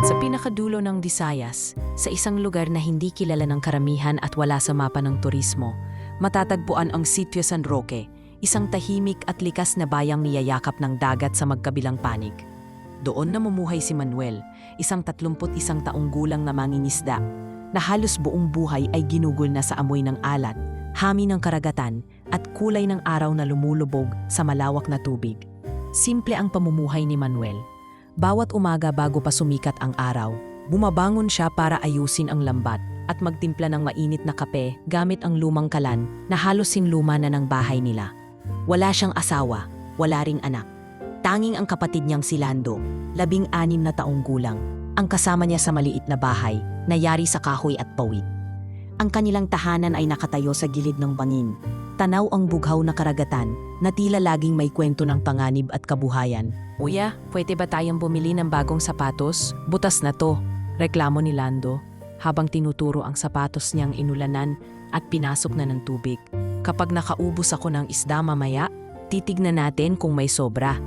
Sa pinakadulo ng Visayas, sa isang lugar na hindi kilala ng karamihan at wala sa mapa ng turismo, matatagpuan ang Sitio San Roque, isang tahimik at likas na bayang niyayakap ng dagat sa magkabilang panig. Doon namumuhay si Manuel, isang 31 taong gulang na mangingisda, na halos buong buhay ay ginugol na sa amoy ng alat, hami ng karagatan, at kulay ng araw na lumulubog sa malawak na tubig. Simple ang pamumuhay ni Manuel. Bawat umaga bago pa sumikat ang araw, bumabangon siya para ayusin ang lambat at magtimpla ng mainit na kape gamit ang lumang kalan na halos sinluma na ng bahay nila. Wala siyang asawa, wala ring anak. Tanging ang kapatid niyang si Lando, 16 na taong gulang, ang kasama niya sa maliit na bahay na yari sa kahoy at pawid. Ang kanilang tahanan ay nakatayo sa gilid ng bangin. Tanaw ang bughaw na karagatan na tila laging may kwento ng panganib at kabuhayan. "Kuya, pwede ba tayong bumili ng bagong sapatos? Butas na to," reklamo ni Lando habang tinuturo ang sapatos niyang inulanan at pinasok na ng tubig. "Kapag nakaubos ako ng isda mamaya, titignan natin kung may sobra.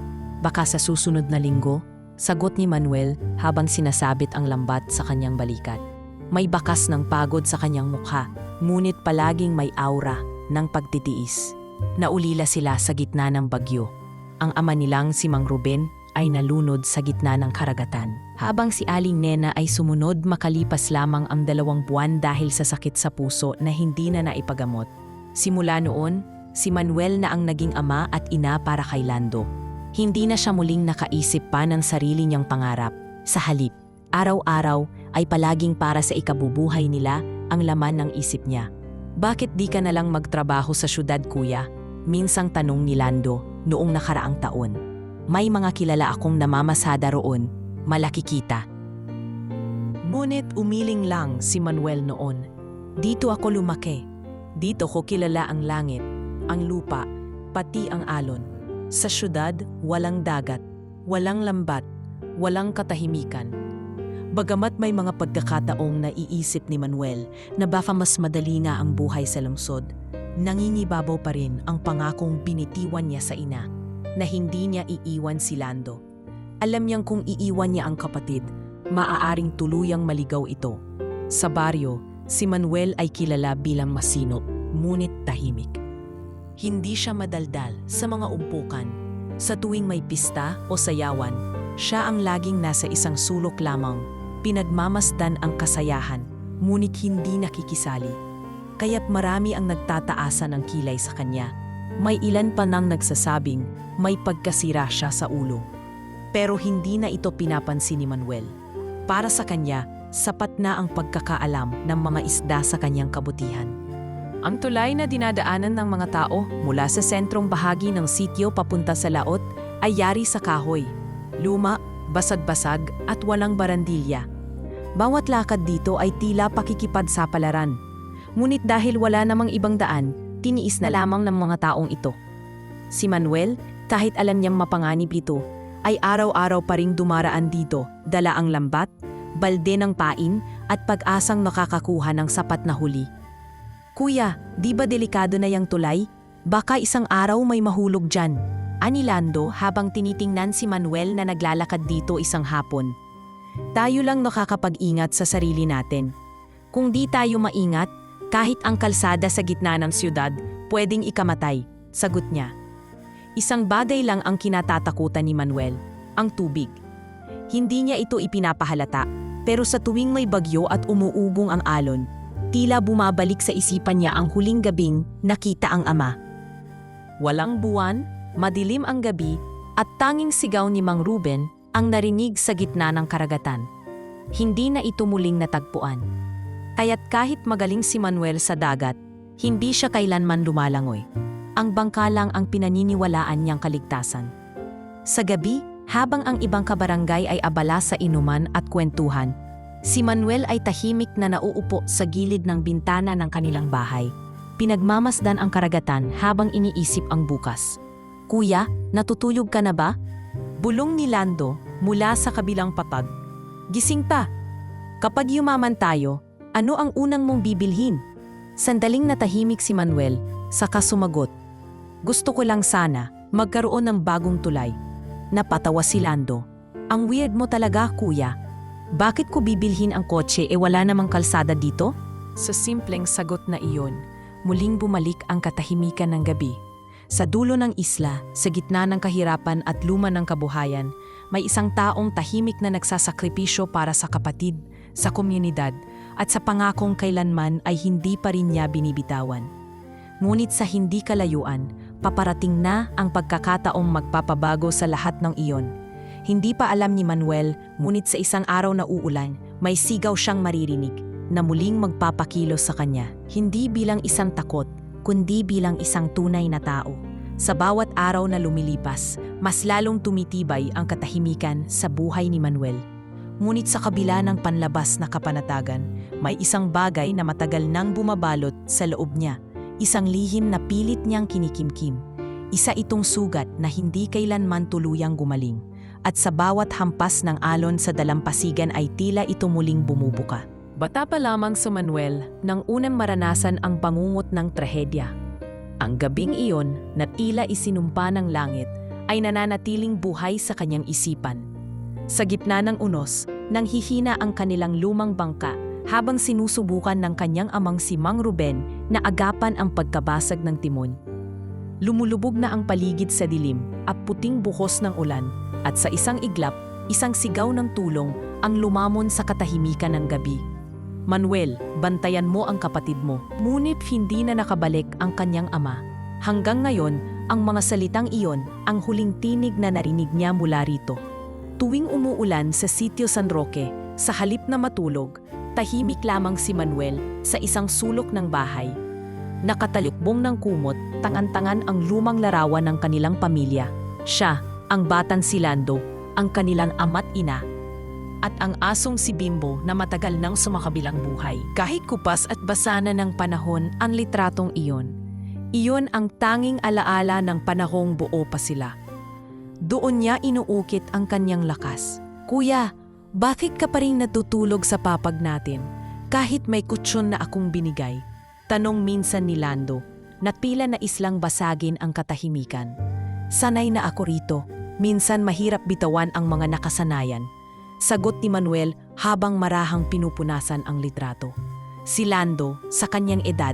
Baka sa susunod na linggo," sagot ni Manuel habang sinasabit ang lambat sa kanyang balikat. May bakas ng pagod sa kanyang mukha, ngunit palaging may aura ng pagtitiis. Naulila sila sa gitna ng bagyo. Ang ama nilang si Mang Ruben ay nalunod sa gitna ng karagatan, habang si Aling Nena ay sumunod makalipas lamang ang 2 buwan dahil sa sakit sa puso na hindi na naipagamot. Simula noon, si Manuel na ang naging ama at ina para kay Lando. Hindi na siya muling nakaisip pa ng sarili niyang pangarap. Sa halip, araw-araw ay palaging para sa ikabubuhay nila ang laman ng isip niya. "Bakit di ka nalang magtrabaho sa syudad, kuya?" minsang tanong ni Lando noong nakaraang taon. "May mga kilala akong namamasada roon, malaki kita." Ngunit umiling lang si Manuel noon. "Dito ako lumaki. Dito ko kilala ang langit, ang lupa, pati ang alon. Sa syudad, walang dagat, walang lambat, walang katahimikan." Bagamat may mga pagkakataong naiisip ni Manuel na baka mas madali nga ang buhay sa lungsod, nangingibabaw pa rin ang pangakong binitiwan niya sa ina na hindi niya iiwan si Lando. Alam niyang kung iiwan niya ang kapatid, maaaring tuluyang maligaw ito. Sa baryo, si Manuel ay kilala bilang masinop, ngunit tahimik. Hindi siya madaldal sa mga umpukan. Sa tuwing may pista o sayawan, siya ang laging nasa isang sulok lamang, pinagmamasdan ang kasayahan, ngunit hindi nakikisali. Kaya't marami ang nagtataasan ng kilay sa kanya. May ilan pa nang nagsasabing may pagkasira siya sa ulo. Pero hindi na ito pinapansin ni Manuel. Para sa kanya, sapat na ang pagkakaalam ng mga isda sa kanyang kabutihan. Ang tulay na dinadaanan ng mga tao mula sa sentrong bahagi ng sitio papunta sa laot ay yari sa kahoy, luma, basag-basag at walang barandilya. Bawat lakad dito ay tila pakikipagsapalaran. Ngunit dahil wala namang ibang daan, tiniis na lamang ng mga taong ito. Si Manuel, kahit alam niyang mapanganib ito, ay araw-araw pa ring dumaraan dito, dala ang lambat, balde ng pain at pag-asang nakakakuha ng sapat na huli. "Kuya, di ba delikado na yang tulay? Baka isang araw may mahulog dyan," ani Lando habang tinitingnan si Manuel na naglalakad dito isang hapon. "Tayo lang nakakapag-ingat sa sarili natin. Kung di tayo maingat, kahit ang kalsada sa gitna ng siyudad, pwedeng ikamatay," sagot niya. Isang bagay lang ang kinatatakutan ni Manuel, ang tubig. Hindi niya ito ipinapahalata, pero sa tuwing may bagyo at umuugong ang alon, tila bumabalik sa isipan niya ang huling gabing nakita ang ama. Walang buwan, madilim ang gabi, at tanging sigaw ni Mang Ruben ang narinig sa gitna ng karagatan. Hindi na ito muling natagpuan. Kaya't kahit magaling si Manuel sa dagat, hindi siya kailanman lumalangoy. Ang bangka lang ang pinaniniwalaan niyang kaligtasan. Sa gabi, habang ang ibang kabarangay ay abala sa inuman at kwentuhan, si Manuel ay tahimik na nauupo sa gilid ng bintana ng kanilang bahay. Pinagmamasdan ang karagatan habang iniisip ang bukas. "Kuya, natutulog ka na ba?" Bulong ni Lando mula sa kabilang patag. "Gising pa. Kapag yumaman tayo, ano ang unang mong bibilhin?" Sandaling natahimik si Manuel, saka sumagot. "Gusto ko lang sana, magkaroon ng bagong tulay. Napatawa si Lando. Ang weird mo talaga, kuya. Bakit ko bibilhin ang kotse wala namang kalsada dito? Sa simpleng sagot na iyon, muling bumalik ang katahimikan ng gabi. Sa dulo ng isla, sa gitna ng kahirapan at luma ng kabuhayan, may isang taong tahimik na nagsasakripisyo para sa kapatid, sa komunidad, at sa pangakong kailanman ay hindi pa rin niya binibitawan. Ngunit sa hindi kalayuan, paparating na ang pagkakataong magpapabago sa lahat ng iyon. Hindi pa alam ni Manuel, ngunit sa isang araw na uulan, may sigaw siyang maririnig na muling magpapakilos sa kanya. Hindi bilang isang takot, kundi bilang isang tunay na tao. Sa bawat araw na lumilipas, mas lalong tumitibay ang katahimikan sa buhay ni Manuel. Ngunit sa kabila ng panlabas na kapanatagan, may isang bagay na matagal nang bumabalot sa loob niya. Isang lihim na pilit niyang kinikimkim. Isa itong sugat na hindi kailanman tuluyang gumaling. At sa bawat hampas ng alon sa dalampasigan ay tila ito muling bumubuka. Bata pa lamang si Manuel nang unang maranasan ang bangungot ng trahedya. Ang gabing iyon na tila isinumpa ng langit ay nananatiling buhay sa kanyang isipan. Sa gitna ng unos, nanghihina ang kanilang lumang bangka habang sinusubukan ng kanyang amang si Mang Ruben na agapan ang pagkabasag ng timon. Lumulubog na ang paligid sa dilim at puting buhos ng ulan. At sa isang iglap, isang sigaw ng tulong ang lumamon sa katahimikan ng gabi. Manuel, bantayan mo ang kapatid mo. Ngunit hindi na nakabalik ang kanyang ama. Hanggang ngayon, ang mga salitang iyon ang huling tinig na narinig niya mula rito. Tuwing umuulan sa Sitio San Roque, sa halip na matulog, tahimik lamang si Manuel sa isang sulok ng bahay. Nakatalukbong ng kumot, tangan-tangan ang lumang larawan ng kanilang pamilya. Siya, ang batang si Lando, ang kanilang ama't ina, at ang asong si Bimbo na matagal nang sumakabilang buhay. Kahit kupas at basa na ng panahon ang litratong iyon, iyon ang tanging alaala ng panahong buo pa sila. Doon niya inuukit ang kanyang lakas. Kuya, bakit ka pa rin natutulog sa papag natin kahit may kutsyon na akong binigay? Tanong minsan ni Lando, na tila na islang basagin ang katahimikan. Sanay na ako rito. Minsan mahirap bitawan ang mga nakasanayan. Sagot ni Manuel habang marahang pinupunasan ang litrato. Si Lando, sa kanyang edad,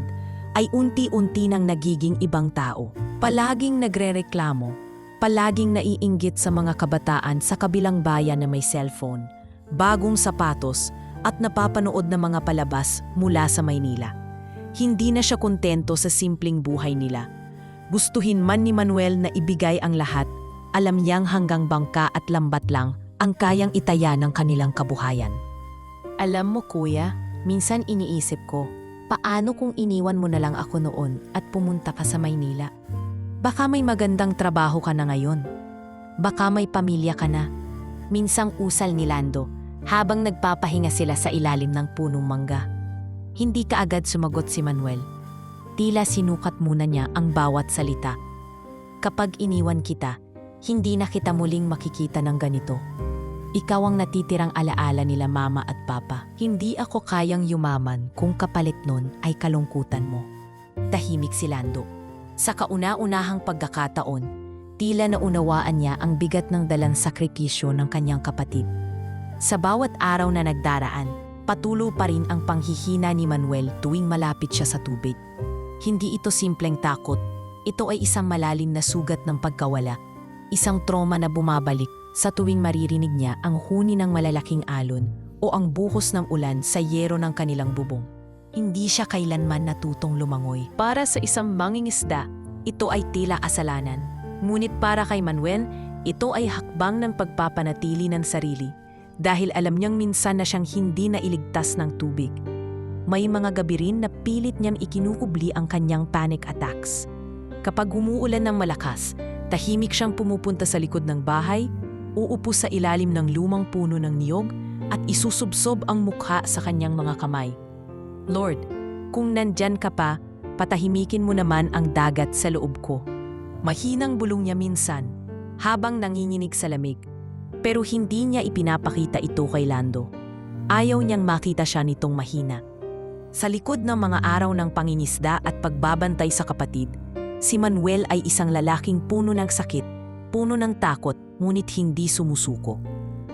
ay unti-unti nang nagiging ibang tao. Palaging nagrereklamo, palaging naiinggit sa mga kabataan sa kabilang bayan na may cellphone, bagong sapatos at napapanood na mga palabas mula sa Maynila. Hindi na siya kontento sa simpleng buhay nila. Gustuhin man ni Manuel na ibigay ang lahat, alam niyang hanggang bangka at lambat lang ang kayang itaya ng kanilang kabuhayan. Alam mo kuya, minsan iniisip ko, paano kung iniwan mo na lang ako noon at pumunta ka sa Maynila? Baka may magandang trabaho ka na ngayon. Baka may pamilya ka na. Minsang usal ni Lando habang nagpapahinga sila sa ilalim ng punong mangga. Hindi kaagad sumagot si Manuel. Tila sinukat muna niya ang bawat salita. Kapag iniwan kita, hindi na kita muling makikita ng ganito. Ikaw ang natitirang alaala nila mama at papa. Hindi ako kayang yumaman kung kapalit nun ay kalungkutan mo. Tahimik si Lando. Sa kauna-unahang pagkakataon, tila naunawaan niya ang bigat ng dalang sakripisyo ng kanyang kapatid. Sa bawat araw na nagdaraan, patuloy pa rin ang panghihina ni Manuel tuwing malapit siya sa tubig. Hindi ito simpleng takot, ito ay isang malalim na sugat ng pagkawala. Isang trauma na bumabalik sa tuwing maririnig niya ang huni ng malalaking alon o ang buhos ng ulan sa yero ng kanilang bubong. Hindi siya kailanman natutong lumangoy. Para sa isang mangingisda, ito ay tila kasalanan. Ngunit para kay Manuel, ito ay hakbang ng pagpapanatili ng sarili dahil alam niyang minsan na siyang hindi nailigtas ng tubig. May mga gabi rin na pilit niyang ikinukubli ang kanyang panic attacks. Kapag umuulan ng malakas, tahimik siyang pumupunta sa likod ng bahay, uupo sa ilalim ng lumang puno ng niyog at isusubsob ang mukha sa kanyang mga kamay. Lord, kung nandyan ka pa, patahimikin mo naman ang dagat sa loob ko. Mahinang bulong niya minsan, habang nanginginig sa lamig. Pero hindi niya ipinapakita ito kay Lando. Ayaw niyang makita siya nitong mahina. Sa likod ng mga araw ng pangingisda at pagbabantay sa kapatid, Si Manuel ay isang lalaking puno ng sakit, puno ng takot, ngunit hindi sumusuko.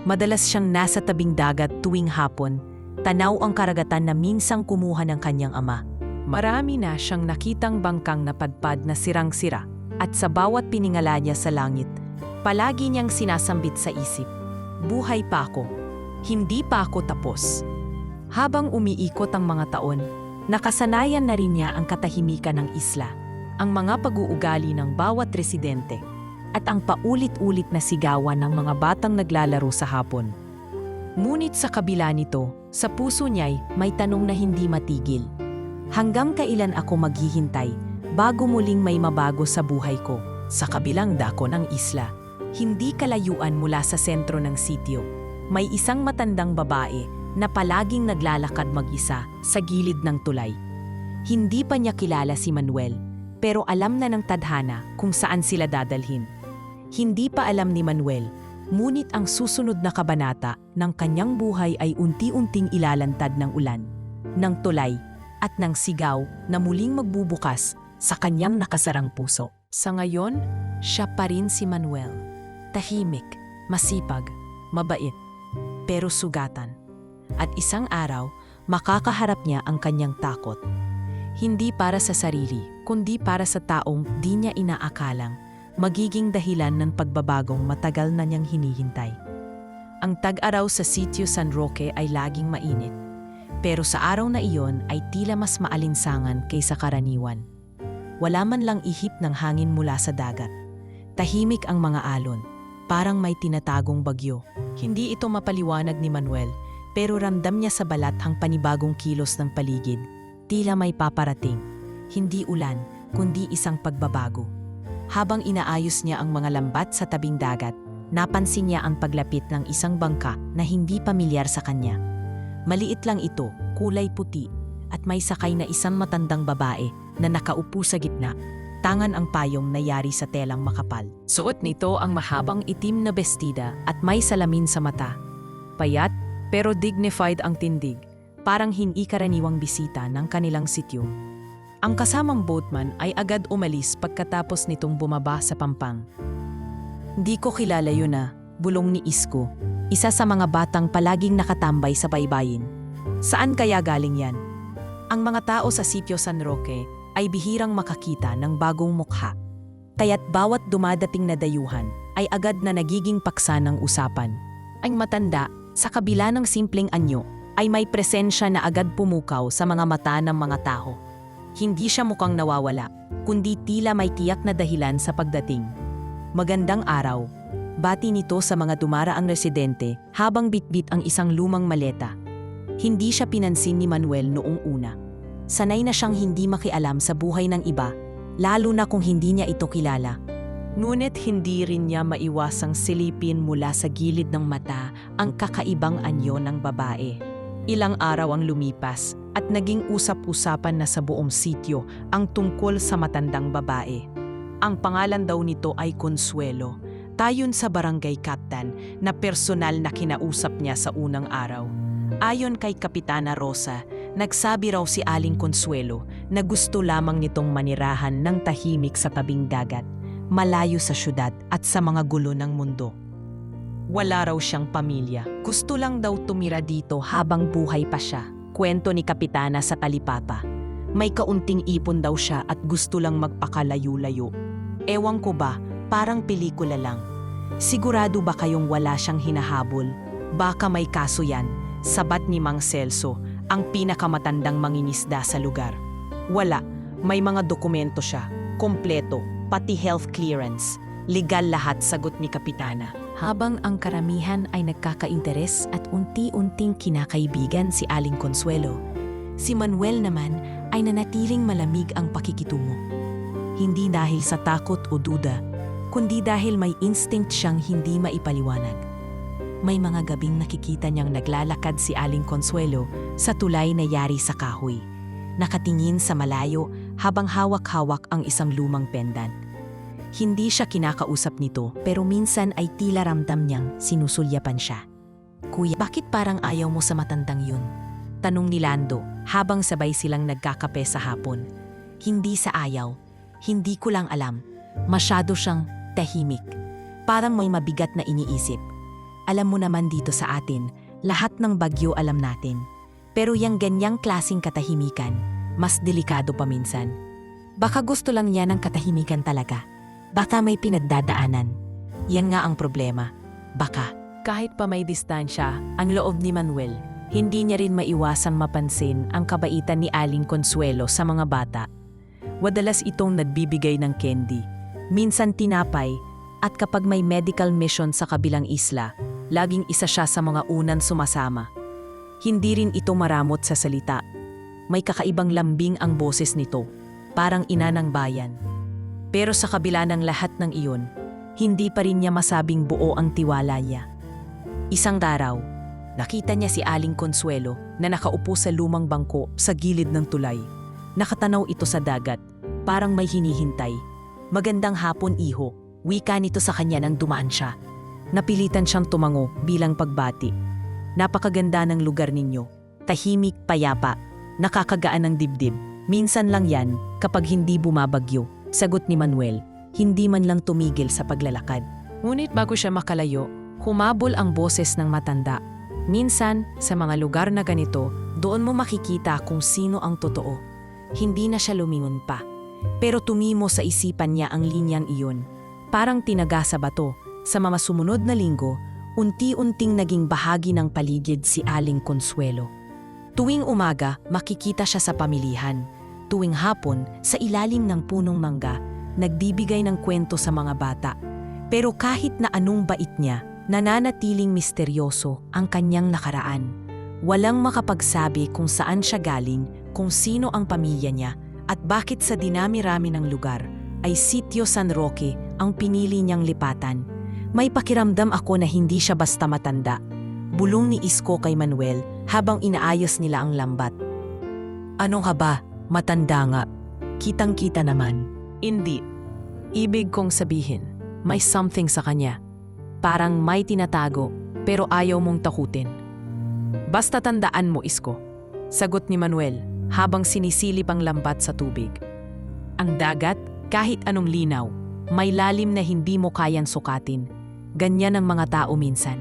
Madalas siyang nasa tabing dagat tuwing hapon, tanaw ang karagatan na minsang kumuha ng kanyang ama. Marami na siyang nakitang bangkang napadpad na sirang-sira at sa bawat piningala niya sa langit, palagi niyang sinasambit sa isip, buhay pa ako, hindi pa ako tapos. Habang umiikot ang mga taon, nakasanayan na rin niya ang katahimikan ng isla, ang mga pag-uugali ng bawat residente, at ang paulit-ulit na sigawan ng mga batang naglalaro sa hapon. Ngunit sa kabila nito, sa puso niya'y may tanong na hindi matigil. Hanggang kailan ako maghihintay bago muling may mabago sa buhay ko? Sa kabilang dako ng isla, hindi kalayuan mula sa sentro ng sitio, may isang matandang babae na palaging naglalakad mag-isa sa gilid ng tulay. Hindi pa niya kilala si Manuel, pero alam na ng tadhana kung saan sila dadalhin. Hindi pa alam ni Manuel, ngunit ang susunod na kabanata ng kanyang buhay ay unti-unting ilalantad ng ulan, ng tulay, at ng sigaw na muling magbubukas sa kanyang nakasarang puso. Sa ngayon, siya pa rin si Manuel. Tahimik, masipag, mabait, pero sugatan. At isang araw, makakaharap niya ang kanyang takot. Hindi para sa sarili, kundi para sa taong di niya inaakalang magiging dahilan ng pagbabagong matagal na niyang hinihintay. Ang tag-araw sa Sitio San Roque ay laging mainit, pero sa araw na iyon ay tila mas maalinsangan kaysa karaniwan. Wala man lang ihip ng hangin mula sa dagat. Tahimik ang mga alon, parang may tinatagong bagyo. Hindi ito mapaliwanag ni Manuel, pero ramdam niya sa balat ang panibagong kilos ng paligid. Tila may paparating, hindi ulan, kundi isang pagbabago. Habang inaayos niya ang mga lambat sa tabing dagat, napansin niya ang paglapit ng isang bangka na hindi pamilyar sa kanya. Maliit lang ito, kulay puti, at may sakay na isang matandang babae na nakaupo sa gitna. Tangan ang payong na yari sa telang makapal. Suot nito ang mahabang itim na bestida at may salamin sa mata. Payat, pero dignified ang tindig, parang hindi karaniwang bisita ng kanilang sityo. Ang kasamang boatman ay agad umalis pagkatapos nitong bumaba sa pampang. "Di ko kilala yun bulong ni Isko, isa sa mga batang palaging nakatambay sa baybayin. "Saan kaya galing yan?" Ang mga tao sa Sitio San Roque ay bihirang makakita ng bagong mukha. Kaya't bawat dumadating na dayuhan ay agad na nagiging paksa ng usapan. Ang matanda, sa kabila ng simpleng anyo, ay may presensya na agad pumukaw sa mga mata ng mga tao. Hindi siya mukhang nawawala, kundi tila may tiyak na dahilan sa pagdating. "Magandang araw," bati nito sa mga dumaraang residente habang bitbit ang isang lumang maleta. Hindi siya pinansin ni Manuel noong una. Sanay na siyang hindi makialam sa buhay ng iba, lalo na kung hindi niya ito kilala. Ngunit hindi rin niya maiwasang silipin mula sa gilid ng mata ang kakaibang anyo ng babae. Ilang araw ang lumipas at naging usap-usapan na sa buong sityo ang tungkol sa matandang babae. Ang pangalan daw nito ay Consuelo, tayon sa barangay captain na personal na kinausap niya sa unang araw. Ayon kay Kapitana Rosa, nagsabi raw si Aling Consuelo na gusto lamang nitong manirahan ng tahimik sa tabing dagat, malayo sa syudad at sa mga gulo ng mundo. Wala raw siyang pamilya. Gusto lang daw tumira dito habang buhay pa siya. Kwento ni Kapitana sa talipapa. May kaunting ipon daw siya at gusto lang magpakalayo-layo. Ewan ko ba, parang pelikula lang. "Sigurado ba kayong wala siyang hinahabol? Baka may kaso yan," sabat ni Mang Celso, ang pinakamatandang mangingisda sa lugar. "Wala, may mga dokumento siya, kompleto, pati health clearance. Legal lahat," sagot ni Kapitana. Habang ang karamihan ay nagkakainteres at unti-unting kinakaibigan si Aling Consuelo, si Manuel naman ay nanatiling malamig ang pakikitungo. Hindi dahil sa takot o duda, kundi dahil may instinct siyang hindi maipaliwanag. May mga gabing nakikita niyang naglalakad si Aling Consuelo sa tulay na yari sa kahoy, nakatingin sa malayo habang hawak-hawak ang isang lumang pendant. Hindi siya kinakausap nito, pero minsan ay tila ramdam niyang sinusulyapan siya. "Kuya, bakit parang ayaw mo sa matandang yun?" tanong ni Lando habang sabay silang nagkakape sa hapon. Hindi sa ayaw, Hindi ko lang alam. Masyado siyang tahimik. Parang may mabigat na iniisip. Alam mo naman dito sa atin, lahat ng bagyo alam natin. Pero yung ganyang klaseng katahimikan, mas delikado pa minsan. Baka gusto lang niya ng katahimikan talaga. Baka may pinagdadaanan. Yan nga ang problema. Baka. Kahit pa may distansya, ang loob ni Manuel, hindi niya rin maiwasang mapansin ang kabaitan ni Aling Consuelo sa mga bata. Madalas itong nagbibigay ng candy, minsan tinapay, at kapag may medical mission sa kabilang isla, laging isa siya sa mga unang sumasama. Hindi rin ito maramot sa salita. May kakaibang lambing ang boses nito, parang ina ng bayan. Pero sa kabila ng lahat ng iyon, hindi pa rin niya masabing buo ang tiwala niya. Isang araw, nakita niya si Aling Consuelo na nakaupo sa lumang bangko sa gilid ng tulay. Nakatanaw ito sa dagat, parang may hinihintay. Magandang hapon, iho. Wika nito sa kanya nang dumaan siya. Napilitan siyang tumango bilang pagbati. Napakaganda ng lugar ninyo. Tahimik, payapa, nakakagaan ng dibdib. Minsan lang yan kapag hindi bumabagyo, sagot ni Manuel. Hindi man lang tumigil sa paglalakad. Ngunit bago siya makalayo, humabol ang boses ng matanda. Minsan, sa mga lugar na ganito, doon mo makikita kung sino ang totoo. Hindi na siya lumingon pa. Pero tumimo sa isipan niya ang linyang iyon. Parang tinaga sa bato. Sa mga sumunod na linggo, unti-unting naging bahagi ng paligid si Aling Consuelo. Tuwing umaga, makikita siya sa pamilihan. Tuwing hapon, sa ilalim ng punong mangga, nagbibigay ng kwento sa mga bata. Pero kahit na anong bait niya, nananatiling misteryoso ang kanyang nakaraan. Walang makapagsabi kung saan siya galing, kung sino ang pamilya niya, at bakit sa dinami-rami ng lugar ay Sitio San Roque ang pinili niyang lipatan. May pakiramdam ako na hindi siya basta matanda. Bulong ni Isko kay Manuel habang inaayos nila ang lambat. Ano ka ba? Matanda nga. Kitang-kita naman. Hindi. Ibig kong sabihin, may something sa kanya. Parang may tinatago, pero ayaw mong takutin. Basta tandaan mo, Isko. Sagot ni Manuel habang sinisilip ang lambat sa tubig. Ang dagat, kahit anong linaw, may lalim na hindi mo kayang sukatin. Ganyan ang mga tao minsan.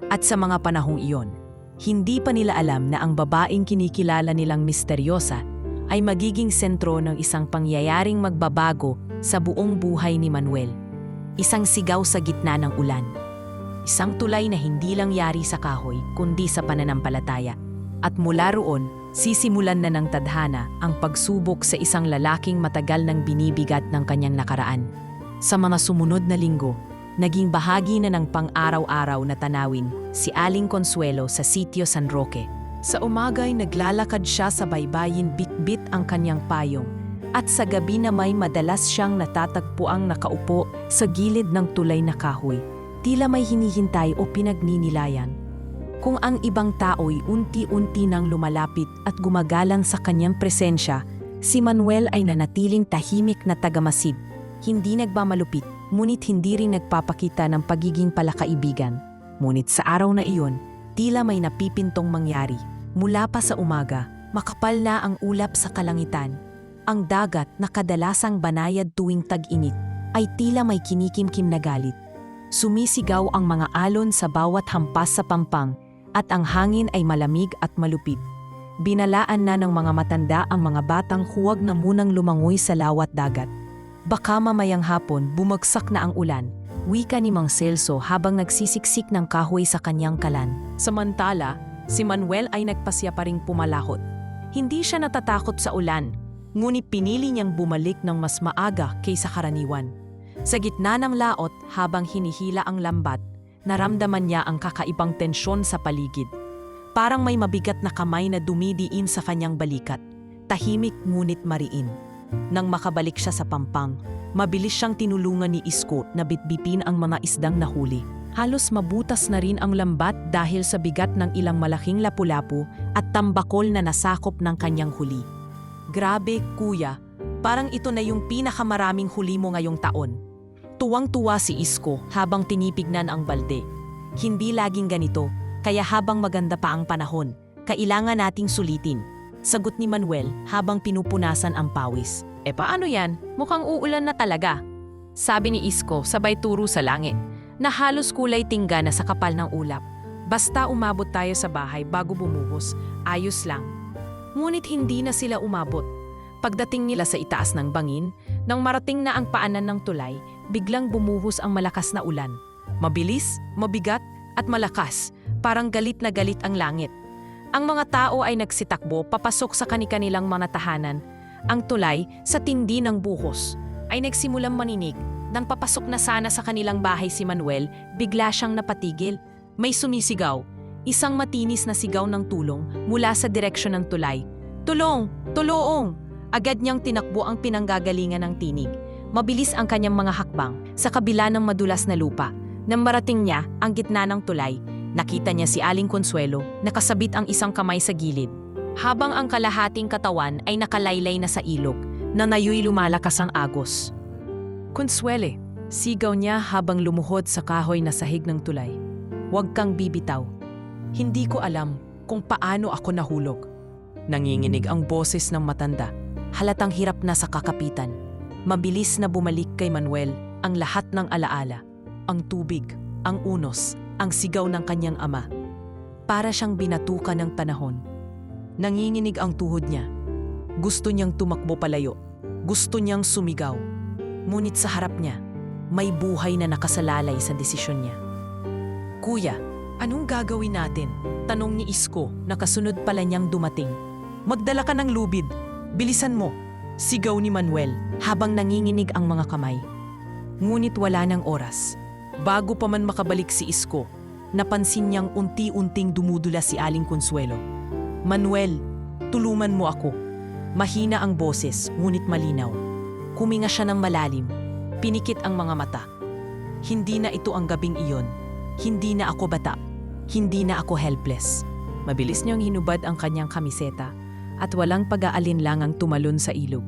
At sa mga panahong iyon, hindi pa nila alam na ang babaeng kinikilala nilang misteryosa ay magiging sentro ng isang pangyayaring magbabago sa buong buhay ni Manuel. Isang sigaw sa gitna ng ulan. Isang tulay na hindi lang yari sa kahoy kundi sa pananampalataya. At mula roon, sisimulan na ng tadhana ang pagsubok sa isang lalaking matagal nang binibigat ng kanyang nakaraan. Sa mga sumunod na linggo, naging bahagi na ng pang-araw-araw na tanawin si Aling Consuelo sa Sitio San Roque. Sa umaga'y naglalakad siya sa baybayin bit-bit ang kanyang payong. At sa gabi na may madalas siyang natatagpuang nakaupo sa gilid ng tulay na kahoy, tila may hinihintay o pinagninilayan. Kung ang ibang tao'y unti-unti nang lumalapit at gumagalang sa kanyang presensya, si Manuel ay nanatiling tahimik na tagamasid, hindi nagmamalupit, ngunit hindi rin nagpapakita ng pagiging palakaibigan. Ngunit sa araw na iyon, tila may napipintong mangyari. Mula pa sa umaga, makapal na ang ulap sa kalangitan. Ang dagat na kadalasang banayad tuwing tag-init ay tila may kinikimkim na galit. Sumisigaw ang mga alon sa bawat hampas sa pampang at ang hangin ay malamig at malupit. Binalaan na ng mga matanda ang mga batang huwag na munang lumangoy sa lawat dagat. Baka mamayang hapon bumagsak na ang ulan, wika ni Mang Celso habang nagsisiksik ng kahoy sa kanyang kalan. Samantala, si Manuel ay nagpasya pa ring pumalakot. Hindi siya natatakot sa ulan, ngunit pinili niyang bumalik ng mas maaga kaysa karaniwan. Sa gitna ng laot habang hinihila ang lambat, naramdaman niya ang kakaibang tensyon sa paligid. Parang may mabigat na kamay na dumidiin sa kanyang balikat, tahimik ngunit mariin. Nang makabalik siya sa pampang, mabilis siyang tinulungan ni Isko na bitbitin ang mga isdang nahuli. Halos mabutas na rin ang lambat dahil sa bigat ng ilang malaking lapu-lapu at tambakol na nasakop ng kanyang huli. Grabe, kuya, parang ito na yung pinakamaraming huli mo ngayong taon. Tuwang-tuwa si Isko habang tinipignan ang balde. Hindi laging ganito, kaya habang maganda pa ang panahon, kailangan nating sulitin. Sagot ni Manuel habang pinupunasan ang pawis. Paano yan? Mukhang uulan na talaga. Sabi ni Isko sabay turo sa langit na halos kulay tingga na sa kapal ng ulap. Basta umabot tayo sa bahay bago bumuhos, ayos lang. Ngunit hindi na sila umabot. Pagdating nila sa itaas ng bangin, nang marating na ang paanan ng tulay, biglang bumuhos ang malakas na ulan. Mabilis, mabigat, at malakas, parang galit na galit ang langit. Ang mga tao ay nagsitakbo papasok sa kani-kanilang mga tahanan. Ang tulay, sa tindi ng buhos, ay nagsimulang maninig. Nang papasok na sana sa kanilang bahay si Manuel, bigla siyang napatigil. May sumisigaw, isang matinis na sigaw ng tulong mula sa direksyon ng tulay. Tulong! Tuloong! Agad niyang tinakbo ang pinanggagalingan ng tinig. Mabilis ang kanyang mga hakbang sa kabila ng madulas na lupa. Nang marating niya ang gitna ng tulay, nakita niya si Aling Consuelo, nakasabit ang isang kamay sa gilid. Habang ang kalahating katawan ay nakalaylay na sa ilog, na nayo'y lumalakas ang agos. Consuele, sigaw niya habang lumuhod sa kahoy na sahig ng tulay. Huwag kang bibitaw. Hindi ko alam kung paano ako nahulog. Nanginginig ang boses ng matanda. Halatang hirap na sa kakapitan. Mabilis na bumalik kay Manuel ang lahat ng alaala. Ang tubig, ang unos, ang sigaw ng kanyang ama. Para siyang binatukan ng panahon. Nanginginig ang tuhod niya. Gusto niyang tumakbo palayo. Gusto niyang sumigaw. Ngunit sa harap niya, may buhay na nakasalalay sa desisyon niya. Kuya, anong gagawin natin? Tanong ni Isko na kasunod pala niyang dumating. Magdala ka ng lubid. Bilisan mo, sigaw ni Manuel habang nanginginig ang mga kamay. Ngunit wala ng oras. Bago pa man makabalik si Isko, napansin niyang unti-unting dumudula si Aling Consuelo. Manuel, tulungan mo ako. Mahina ang boses, ngunit malinaw. Kuminga siya ng malalim. Pinikit ang mga mata. Hindi na ito ang gabing iyon. Hindi na ako bata. Hindi na ako helpless. Mabilis niyang hinubad ang kanyang kamiseta at walang pag-aalinlangang tumalon sa ilog.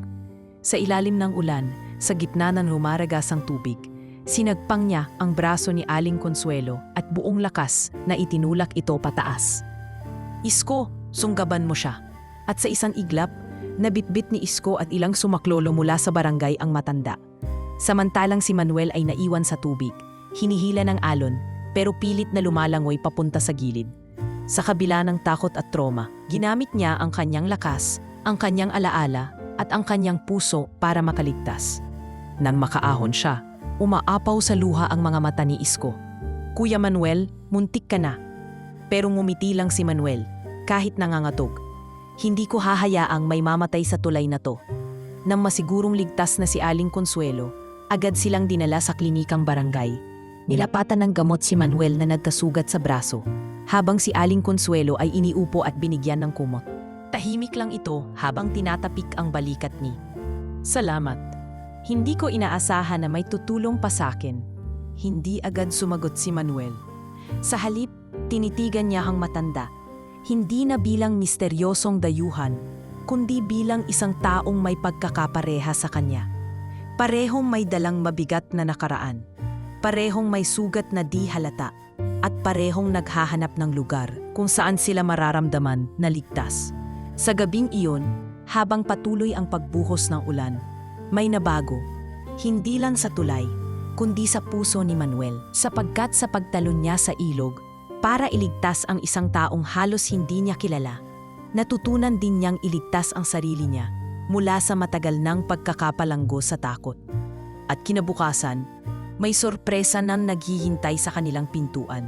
Sa ilalim ng ulan, sa gitna ng lumaragasang tubig, sinagpang niya ang braso ni Aling Consuelo at buong lakas na itinulak ito pataas. Isko, sunggaban mo siya. At sa isang iglap, nabitbit ni Isko at ilang sumaklolo mula sa barangay ang matanda. Samantalang si Manuel ay naiwan sa tubig, hinihila ng alon, pero pilit na lumalangoy papunta sa gilid. Sa kabila ng takot at trauma, ginamit niya ang kanyang lakas, ang kanyang alaala, at ang kanyang puso para makaligtas. Nang makaahon siya, umaapaw sa luha ang mga mata ni Isko. Kuya Manuel, muntik ka na. Pero ngumiti lang si Manuel, kahit nangangatog. Hindi ko hahayaang may mamatay sa tulay na to. Nang masigurong ligtas na si Aling Consuelo, agad silang dinala sa klinikang barangay. Nilapatan ng gamot si Manuel na nagkasugat sa braso, habang si Aling Consuelo ay iniupo at binigyan ng kumot. Tahimik lang ito habang tinatapik ang balikat ni. Salamat. Hindi ko inaasahan na may tutulong pa sa akin. Hindi agad sumagot si Manuel. Sa halip, tinitigan niya ang matanda. Hindi na bilang misteryosong dayuhan, kundi bilang isang taong may pagkakapareha sa kanya. Parehong may dalang mabigat na nakaraan. Parehong may sugat na di halata. At parehong naghahanap ng lugar kung saan sila mararamdaman na ligtas. Sa gabing iyon, habang patuloy ang pagbuhos ng ulan, may nabago, hindi lang sa tulay, kundi sa puso ni Manuel, sapagkat sa pagtalon niya sa ilog, para iligtas ang isang taong halos hindi niya kilala, natutunan din niyang iligtas ang sarili niya mula sa matagal ng pagkakapalanggo sa takot. At kinabukasan, may sorpresa na naghihintay sa kanilang pintuan.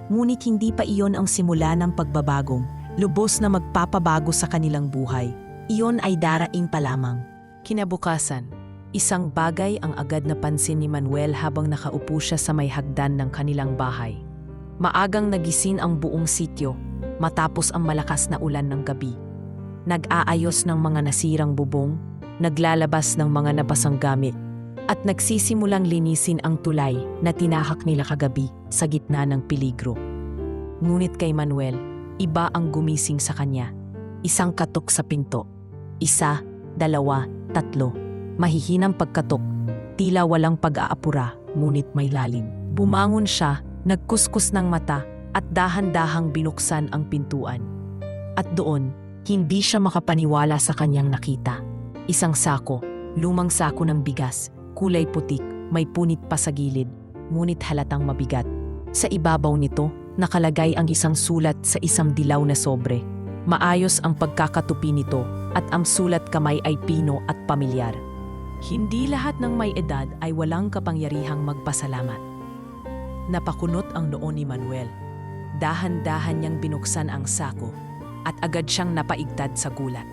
Ngunit hindi pa iyon ang simula ng pagbabagong, lubos na magpapabago sa kanilang buhay. Iyon ay darating pa lamang. Kinabukasan, isang bagay ang agad napansin ni Manuel habang nakaupo siya sa may hagdan ng kanilang bahay. Maagang nagising ang buong sityo matapos ang malakas na ulan ng gabi. Nag-aayos ng mga nasirang bubong, naglalabas ng mga nabasang gamit, at nagsisimulang linisin ang tulay na tinahak nila kagabi sa gitna ng peligro. Ngunit kay Manuel, iba ang gumising sa kanya. Isang katok sa pinto. Isa, dalawa, tatlo. Mahihinang pagkatok, tila walang pag-aapura, ngunit may lalim. Bumangon siya, nagkuskus ng mata, at dahan-dahang binuksan ang pintuan. At doon, hindi siya makapaniwala sa kanyang nakita. Isang sako, Lumang sako ng bigas, kulay putik, may punit pa sa gilid, ngunit halatang mabigat. Sa ibabaw nito, nakalagay ang isang sulat sa isang dilaw na sobre. Maayos ang pagkakatupi nito at ang sulat kamay ay pino at pamilyar. Hindi lahat ng may edad ay walang kapangyarihang magpasalamat. Napakunot ang noo ni Manuel. Dahan-dahan niyang binuksan ang sako at agad siyang napaigtad sa gulat.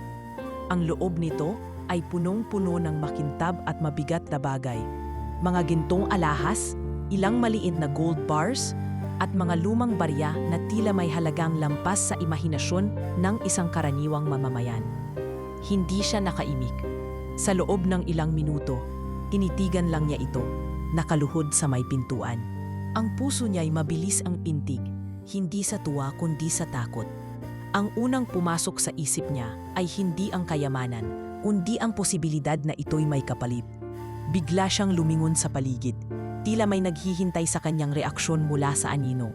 Ang loob nito ay punong-puno ng makintab at mabigat na bagay. Mga gintong alahas, ilang maliit na gold bars, at mga lumang barya na tila may halagang lampas sa imahinasyon ng isang karaniwang mamamayan. Hindi siya nakaimik. Sa loob ng ilang minuto, tinitigan lang niya ito, nakaluhod sa may pintuan. Ang puso niya'y mabilis ang pintig, hindi sa tuwa kundi sa takot. Ang unang pumasok sa isip niya ay hindi ang kayamanan, kundi ang posibilidad na ito'y may kapalit. Bigla siyang lumingon sa paligid. Tila may naghihintay sa kanyang reaksyon mula sa anino.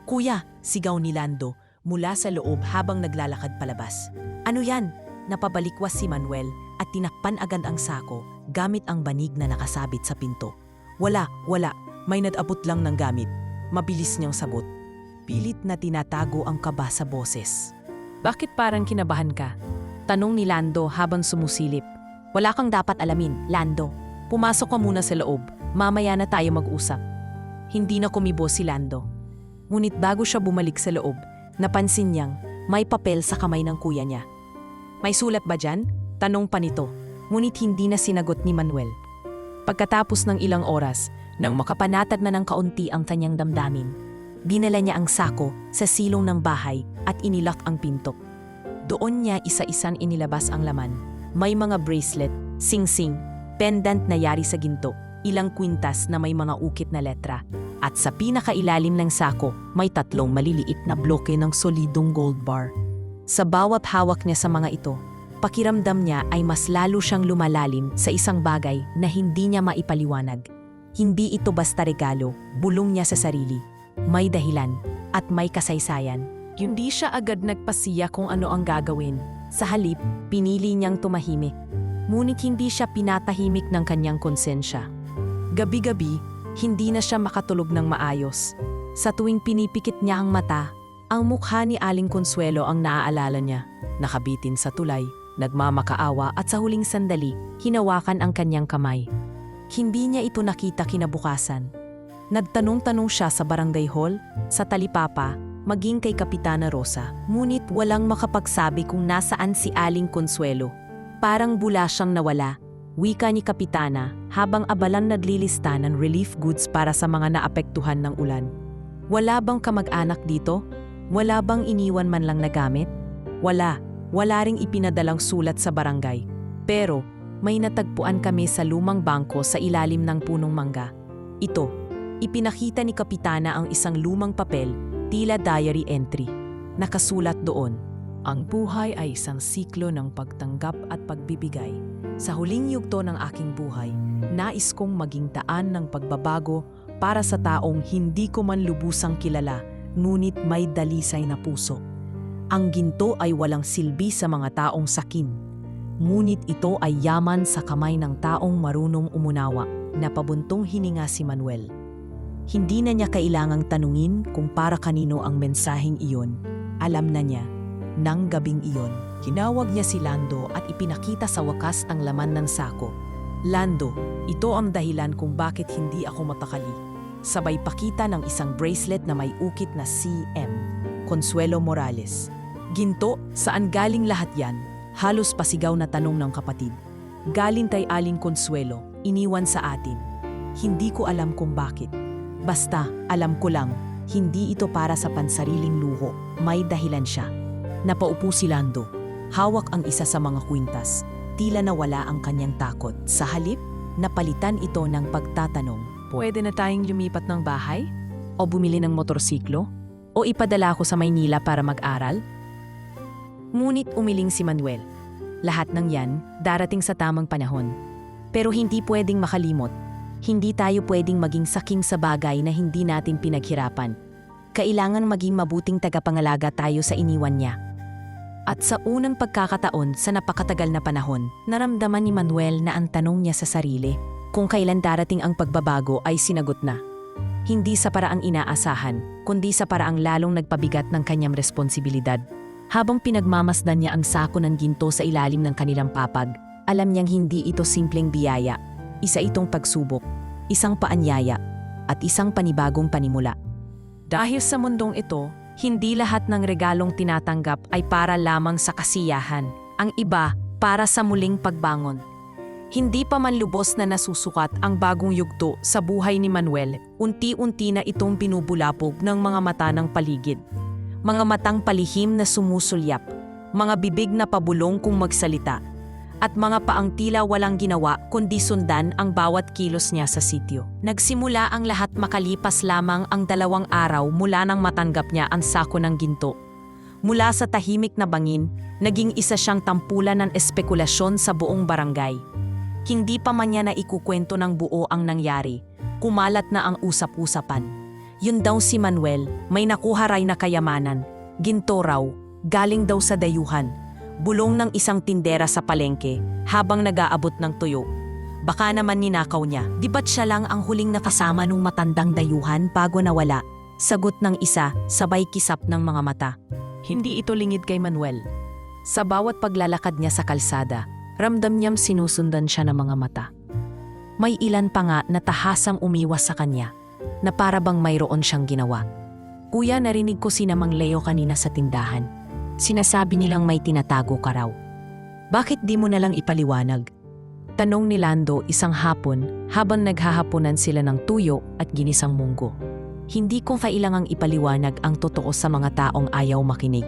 "Kuya!" sigaw ni Lando mula sa loob habang naglalakad palabas. "Ano yan?" Napabalikwas si Manuel at tinakpan agad ang sako gamit ang banig na nakasabit sa pinto. Wala. May nag-abot lang ng gamit." Mabilis niyang sagot. Pilit na tinatago ang kaba sa boses. "Bakit parang kinabahan ka?" tanong ni Lando habang sumusilip. "Wala kang dapat alamin, Lando. Pumasok ka muna sa loob. Mamaya na tayo mag-usap." Hindi na kumibo si Lando. Ngunit bago siya bumalik sa loob, napansin niyang may papel sa kamay ng kuya niya. "May sulat ba dyan?" tanong pa nito. Ngunit hindi na sinagot ni Manuel. Pagkatapos ng ilang oras, nang makapanatag na ng kaunti ang kanyang damdamin, dinala niya ang sako sa silong ng bahay at inilak ang pinto. Doon niya isa-isang inilabas ang laman. May mga bracelet, sing-sing, pendant na yari sa ginto, ilang kwintas na may mga ukit na letra. At sa pinakailalim ng sako, may 3 maliliit na bloke ng solidong gold bar. Sa bawat hawak niya sa mga ito, pakiramdam niya ay mas lalo siyang lumalalim sa isang bagay na hindi niya maipaliwanag. Hindi ito basta regalo, bulong niya sa sarili. May dahilan at may kasaysayan. Hindi siya agad nagpasiya kung ano ang gagawin. Sa halip, pinili niyang tumahimik. Ngunit hindi siya pinatahimik ng kanyang konsensya. Gabi-gabi, hindi na siya makatulog ng maayos. Sa tuwing pinipikit niya ang mata, ang mukha ni Aling Consuelo ang naaalala niya. Nakabitin sa tulay, nagmamakaawa at sa huling sandali, hinawakan ang kanyang kamay. Hindi niya ito nakita kinabukasan. Nagtanong-tanong siya sa barangay hall, sa talipapa, maging kay Kapitana Rosa. Ngunit walang makapagsabi kung nasaan si Aling Consuelo. Parang bula siyang nawala, wika ni Kapitana habang abalang naglilista ng relief goods para sa mga naapektuhan ng ulan. "Wala bang kamag-anak dito? Wala bang iniwan man lang na gamit?" Wala ring ipinadalang sulat sa barangay. Pero may natagpuan kami sa lumang bangko sa ilalim ng punong mangga. Ito, ipinakita ni Kapitana ang isang lumang papel, tila diary entry. Nakasulat doon, "Ang buhay ay isang siklo ng pagtanggap at pagbibigay. Sa huling yugto ng aking buhay, nais kong maging daan ng pagbabago para sa taong hindi ko man lubusang kilala, ngunit may dalisay na puso. Ang ginto ay walang silbi sa mga taong sakin, ngunit ito ay yaman sa kamay ng taong marunong umunawa." Napabuntong hininga si Manuel. Hindi na niya kailangang tanungin kung para kanino ang mensaheng iyon. Alam na niya. Nang gabing iyon, hinawag niya si Lando at ipinakita sa wakas ang laman ng sako. "Lando, ito ang dahilan kung bakit hindi ako matakali." Sabay pakita ng isang bracelet na may ukit na CM, Consuelo Morales. "Ginto, saan galing lahat yan?" Halos pasigaw na tanong ng kapatid. "Galing kay Aling Consuelo, iniwan sa atin. Hindi ko alam kung bakit. Basta, alam ko lang, hindi ito para sa pansariling luho, may dahilan siya." Napaupo si Lando. Hawak ang isa sa mga kwintas. Tila nawala ang kanyang takot. Sa halip, napalitan ito ng pagtatanong. "Pwede na tayong lumipat ng bahay? O bumili ng motorsiklo? O ipadala ko sa Maynila para mag-aral?" Ngunit umiling si Manuel. Lahat ng yan darating sa tamang panahon. Pero hindi pwedeng makalimot. Hindi tayo pwedeng maging saking sa bagay na hindi natin pinaghirapan. Kailangan maging mabuting tagapangalaga tayo sa iniwan niya. At sa unang pagkakataon sa napakatagal na panahon, naramdaman ni Manuel na ang tanong niya sa sarili, kung kailan darating ang pagbabago ay sinagot na. Hindi sa paraang inaasahan, kundi sa paraang lalong nagpabigat ng kanyang responsibilidad. Habang pinagmamasdan niya ang sako ng ginto sa ilalim ng kanilang papag, alam niyang hindi ito simpleng biyaya. Isa itong pagsubok, isang paanyaya, at isang panibagong panimula. Dahil sa mundong ito, hindi lahat ng regalong tinatanggap ay para lamang sa kasiyahan. Ang iba, para sa muling pagbangon. Hindi pa man lubos na nasusukat ang bagong yugto sa buhay ni Manuel, unti-unti na itong binubulapog ng mga mata ng paligid. Mga matang palihim na sumusulyap, mga bibig na pabulong kung magsalita, at mga paang tila walang ginawa kundi sundan ang bawat kilos niya sa sitio. Nagsimula ang lahat makalipas lamang ang 2 araw mula nang matanggap niya ang sako ng ginto. Mula sa tahimik na bangin, naging isa siyang tampulan ng espekulasyon sa buong barangay. Hindi pa man niya na ikukwento ng buo ang nangyari, kumalat na ang usap-usapan. Yun daw si Manuel, may nakuha ray na kayamanan, ginto raw, galing daw sa dayuhan. Bulong ng isang tindera sa palengke habang nag-aabot ng tuyo. Baka naman ninakaw niya. Di ba't siya lang ang huling nakasama nung matandang dayuhan bago nawala? Sagot ng isa, sabay kisap ng mga mata. Hindi ito lingid kay Manuel. Sa bawat paglalakad niya sa kalsada, ramdam niyang sinusundan siya ng mga mata. May ilan pa nga na tahasang umiwas sa kanya, na para bang mayroon siyang ginawa. Kuya, narinig ko si Mang Leo kanina sa tindahan. Sinasabi nilang may tinatago ka raw. Bakit di mo nalang ipaliwanag? Tanong ni Lando isang hapon habang naghahaponan sila ng tuyo at ginisang munggo. Hindi ko kailangang ipaliwanag ang totoo sa mga taong ayaw makinig.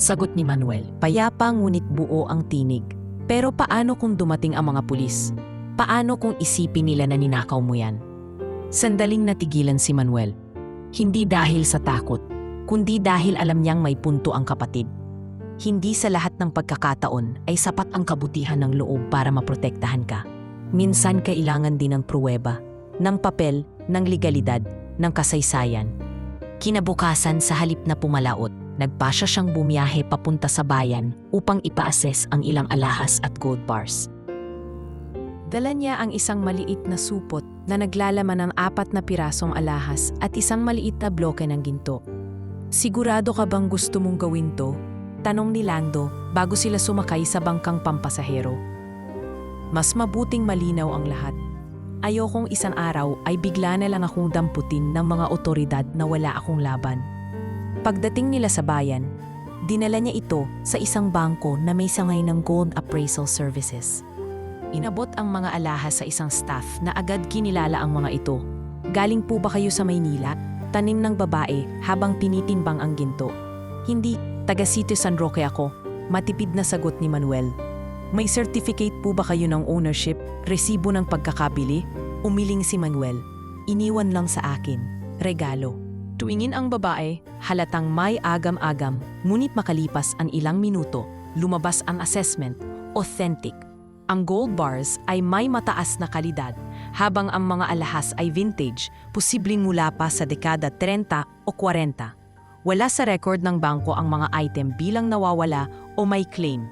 Sagot ni Manuel, payapa ngunit buo ang tinig. Pero paano kung dumating ang mga pulis? Paano kung isipin nila na ninakaw mo yan? Sandaling natigilan si Manuel. Hindi dahil sa takot, kundi dahil alam niyang may punto ang kapatid. Hindi sa lahat ng pagkakataon ay sapat ang kabutihan ng loob para maprotektahan ka. Minsan kailangan din ng pruweba, ng papel, ng legalidad, ng kasaysayan. Kinabukasan sa halip na pumalaot, nagpasya siyang bumiyahe papunta sa bayan upang ipa-assess ang ilang alahas at gold bars. Dala niya ang isang maliit na supot na naglalaman ng 4 na pirasong alahas at isang maliit na bloke ng ginto. Sigurado ka bang gusto mong gawin to? Tanong ni Lando bago sila sumakay sa bangkang pampasahero. Mas mabuting malinaw ang lahat. Ayokong isang araw ay bigla na lang akong damputin ng mga otoridad na wala akong laban. Pagdating nila sa bayan, dinala niya ito sa isang bangko na may sangay ng gold appraisal services. Inabot ang mga alahas sa isang staff na agad kinilala ang mga ito. Galing po ba kayo sa Maynila? Tanim ng babae habang tinitimbang ang ginto. Hindi, taga Sitio San Roque ako. Matipid na sagot ni Manuel. May certificate po ba kayo ng ownership, resibo ng pagkakabili? Umiling si Manuel. Iniwan lang sa akin. Regalo. Tuwingin ang babae, halatang may agam-agam, ngunit makalipas ang ilang minuto, lumabas ang assessment, authentic. Ang gold bars ay may mataas na kalidad, habang ang mga alahas ay vintage, posibleng mula pa sa dekada 30 o 40. Wala sa record ng bangko ang mga item bilang nawawala o may claim.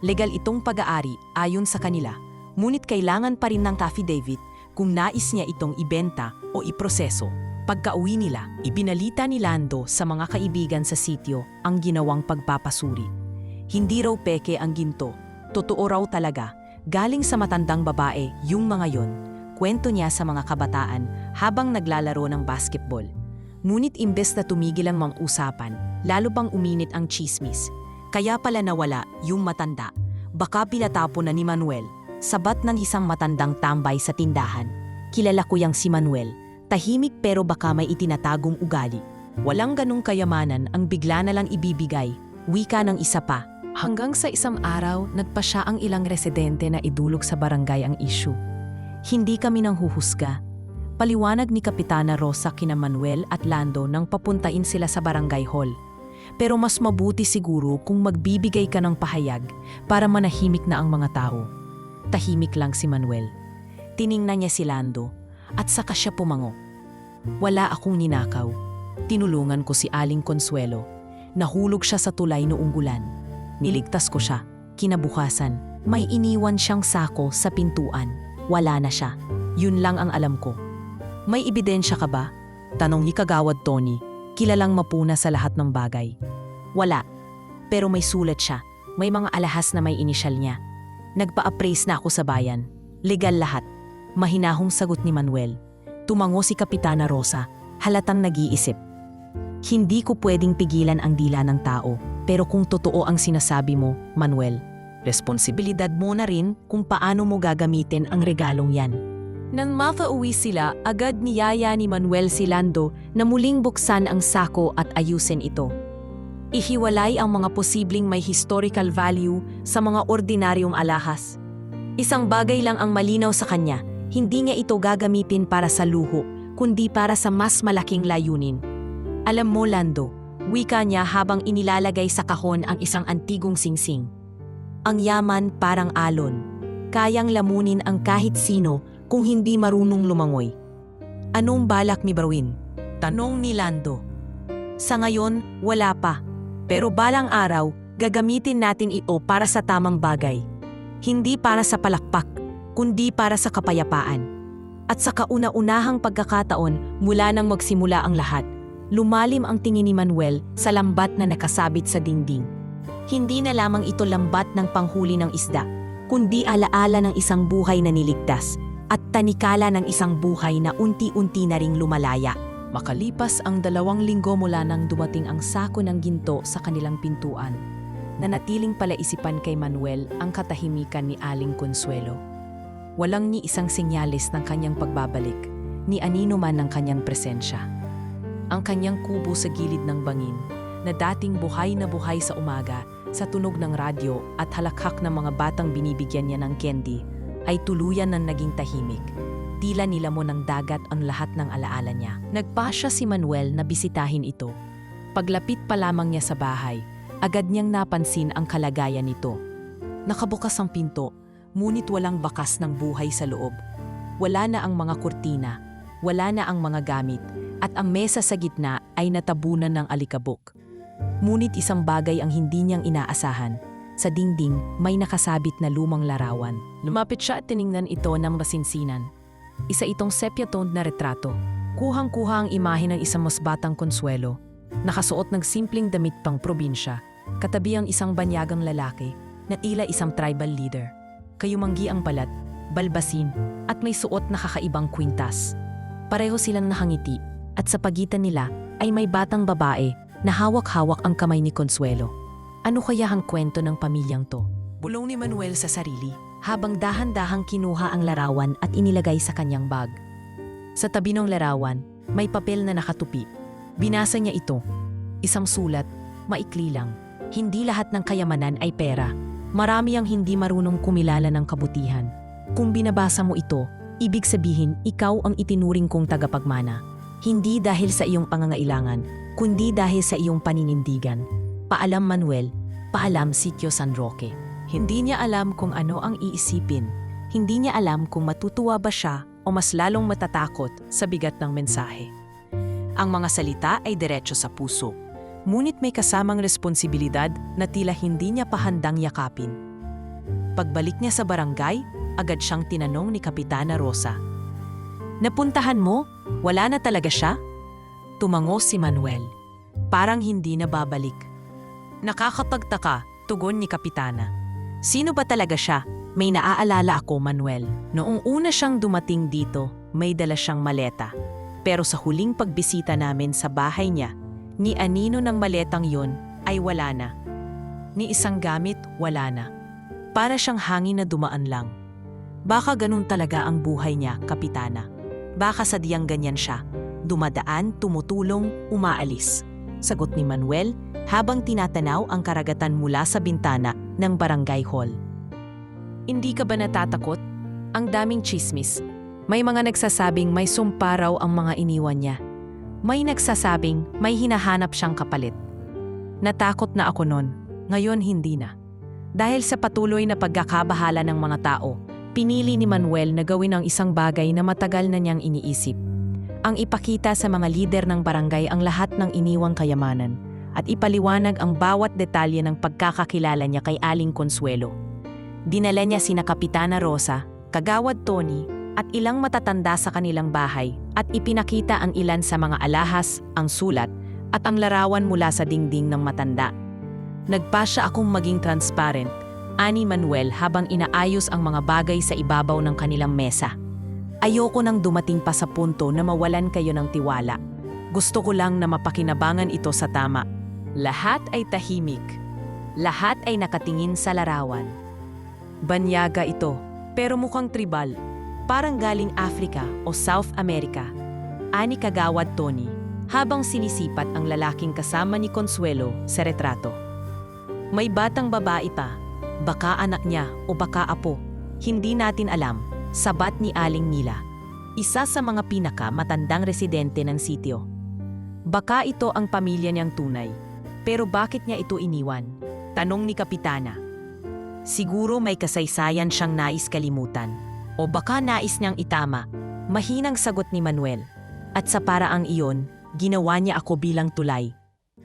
Legal itong pag-aari ayon sa kanila, ngunit kailangan pa rin ng affidavit kung nais niya itong ibenta o iproseso. Pagka-uwi nila, ibinalita ni Lando sa mga kaibigan sa sitio ang ginawang pagpapasuri. Hindi raw peke ang ginto, totoo raw talaga. Galing sa matandang babae yung mga yon, kwento niya sa mga kabataan habang naglalaro ng basketball. Ngunit imbes na tumigil ang mga usapan, lalo bang uminit ang chismis. Kaya pala nawala yung matanda. Baka pinatapon na ni Manuel, sabat ng isang matandang tambay sa tindahan. Kilala ko yang si Manuel, tahimik pero baka may itinatagong ugali. Walang ganong kayamanan ang bigla na lang ibibigay, wika ng isa pa. Hanggang sa isang araw, nagpasya ang ilang residente na idulog sa barangay ang issue. Hindi kami nang huhusga. Paliwanag ni Kapitana Rosa kina Manuel at Lando nang papuntain sila sa barangay hall. Pero mas mabuti siguro kung magbibigay ka ng pahayag para manahimik na ang mga tao. Tahimik lang si Manuel. Tiningnan niya si Lando at saka siya pumango. Wala akong ninakaw. Tinulungan ko si Aling Consuelo. Nahulog siya sa tulay noong ulan. Niligtas ko siya. Kinabukasan, may iniwan siyang sako sa pintuan. Wala na siya. Yun lang ang alam ko. May ebidensya ka ba? Tanong ni Kagawad Tony, kilalang mapuna sa lahat ng bagay. Wala. Pero may sulat siya. May mga alahas na may inisyal niya. Nagpa-appraise na ako sa bayan. Legal lahat. Mahinahong sagot ni Manuel. Tumango si Kapitana Rosa, halatang nag-iisip. Hindi ko pwedeng pigilan ang dila ng tao, pero kung totoo ang sinasabi mo, Manuel, responsibilidad mo na rin kung paano mo gagamitin ang regalong yan. Nang makauwi sila, agad niyaya ni Manuel si Lando na muling buksan ang sako at ayusin ito. Ihiwalay ang mga posibleng may historical value sa mga ordinaryong alahas. Isang bagay lang ang malinaw sa kanya, hindi niya ito gagamitin para sa luho, kundi para sa mas malaking layunin. Alam mo, Lando, wika niya habang inilalagay sa kahon ang isang antigong singsing. Ang yaman parang alon, kayang lamunin ang kahit sino kung hindi marunong lumangoy. Anong balak ni Berwin? Tanong ni Lando. Sa ngayon, wala pa. Pero balang araw, gagamitin natin ito para sa tamang bagay. Hindi para sa palakpak, kundi para sa kapayapaan. At sa kauna-unahang pagkakataon mula nang magsimula ang lahat, lumalim ang tingin ni Manuel sa lambat na nakasabit sa dingding. Hindi na lamang ito lambat ng panghuli ng isda, kundi alaala ng isang buhay na niligtas at tanikala ng isang buhay na unti-unti na ring lumalaya. Makalipas ang 2 linggo mula nang dumating ang sako ng ginto sa kanilang pintuan, nanatiling palaisipan kay Manuel ang katahimikan ni Aling Consuelo. Walang ni isang senyales ng kanyang pagbabalik, ni anino man ng kanyang presensya. Ang kanyang kubo sa gilid ng bangin, na dating buhay na buhay sa umaga sa tunog ng radyo at halakhak ng mga batang binibigyan niya ng candy, ay tuluyan ng naging tahimik. Tila nilamon ng dagat ang lahat ng alaala niya. Nagpasya si Manuel na bisitahin ito. Paglapit pa lamang niya sa bahay, agad niyang napansin ang kalagayan nito. Nakabukas ang pinto, ngunit walang bakas ng buhay sa loob. Wala na ang mga kurtina, wala na ang mga gamit, at ang mesa sa gitna ay natabunan ng alikabok. Ngunit isang bagay ang hindi niyang inaasahan. Sa dingding, may nakasabit na lumang larawan. Lumapit siya at tiningnan ito ng masinsinan. Isa itong sepia-toned na retrato. Kuhang-kuha ang imahe ng isang mas batang Consuelo. Nakasuot ng simpleng damit pang probinsya. Katabi ang isang banyagang lalaki na tila isang tribal leader. Kayumanggi ang balat, balbasin, at may suot na kakaibang kwintas. Pareho silang nakangiti at sa pagitan nila ay may batang babae na hawak-hawak ang kamay ni Consuelo. Ano kaya ang kwento ng pamilyang to? Bulong ni Manuel sa sarili habang dahan-dahang kinuha ang larawan at inilagay sa kanyang bag. Sa tabi ng larawan, may papel na nakatupi. Binasa niya ito. Isang sulat, maikli lang. Hindi lahat ng kayamanan ay pera. Marami ang hindi marunong kumilala ng kabutihan. Kung binabasa mo ito, ibig sabihin ikaw ang itinuring kong tagapagmana. Hindi dahil sa iyong pangangailangan, kundi dahil sa iyong paninindigan. Paalam Manuel, paalam Sitio San Roque. Hindi niya alam kung ano ang iisipin. Hindi niya alam kung matutuwa ba siya o mas lalong matatakot sa bigat ng mensahe. Ang mga salita ay diretso sa puso. Ngunit may kasamang responsibilidad na tila hindi niya pa handang yakapin. Pagbalik niya sa barangay, agad siyang tinanong ni Kapitana Rosa. Napuntahan mo? Wala na talaga siya? Tumango si Manuel. Parang hindi na babalik. Nakakapagtaka, tugon ni Kapitana. Sino ba talaga siya? May naaalala ako, Manuel. Noong una siyang dumating dito, may dala siyang maleta. Pero sa huling pagbisita namin sa bahay niya, ni anino ng maletang yon ay wala na. Ni isang gamit, wala na. Para siyang hangin na dumaan lang. Baka ganun talaga ang buhay niya, Kapitana. Baka sadyang ganyan siya. Dumadaan, tumutulong, umaalis. Sagot ni Manuel habang tinatanaw ang karagatan mula sa bintana ng barangay hall. Hindi ka ba natatakot? Ang daming chismis. May mga nagsasabing may sumpa raw ang mga iniwan niya. May nagsasabing may hinahanap siyang kapalit. Natakot na ako noon, ngayon hindi na. Dahil sa patuloy na pagkakabahala ng mga tao, pinili ni Manuel na gawin ang isang bagay na matagal na niyang iniisip. Ang ipakita sa mga lider ng barangay ang lahat ng iniwang kayamanan at ipaliwanag ang bawat detalye ng pagkakakilala niya kay Aling Consuelo. Dinala niya sina Kapitana Rosa, Kagawad Tony, at ilang matatanda sa kanilang bahay at ipinakita ang ilan sa mga alahas, ang sulat, at ang larawan mula sa dingding ng matanda. Nagpasya akong maging transparent, ani Manuel habang inaayos ang mga bagay sa ibabaw ng kanilang mesa. Ayoko nang dumating pa sa punto na mawalan kayo ng tiwala. Gusto ko lang na mapakinabangan ito sa tama. Lahat ay tahimik. Lahat ay nakatingin sa larawan. Banyaga ito, pero mukhang tribal. Parang galing Africa o South America. Ani Kagawad Tony, habang sinisipat ang lalaking kasama ni Consuelo sa retrato. May batang babae pa, baka anak niya o baka apo, hindi natin alam, sabat ni Aling Mila. Isa sa mga pinaka-matandang residente ng sitio. Baka ito ang pamilya niyang tunay, pero bakit niya ito iniwan? Tanong ni Kapitana. Siguro may kasaysayan siyang nais kalimutan. O baka nais niyang itama, mahinang sagot ni Manuel. At sa paraang iyon, ginawa niya ako bilang tulay.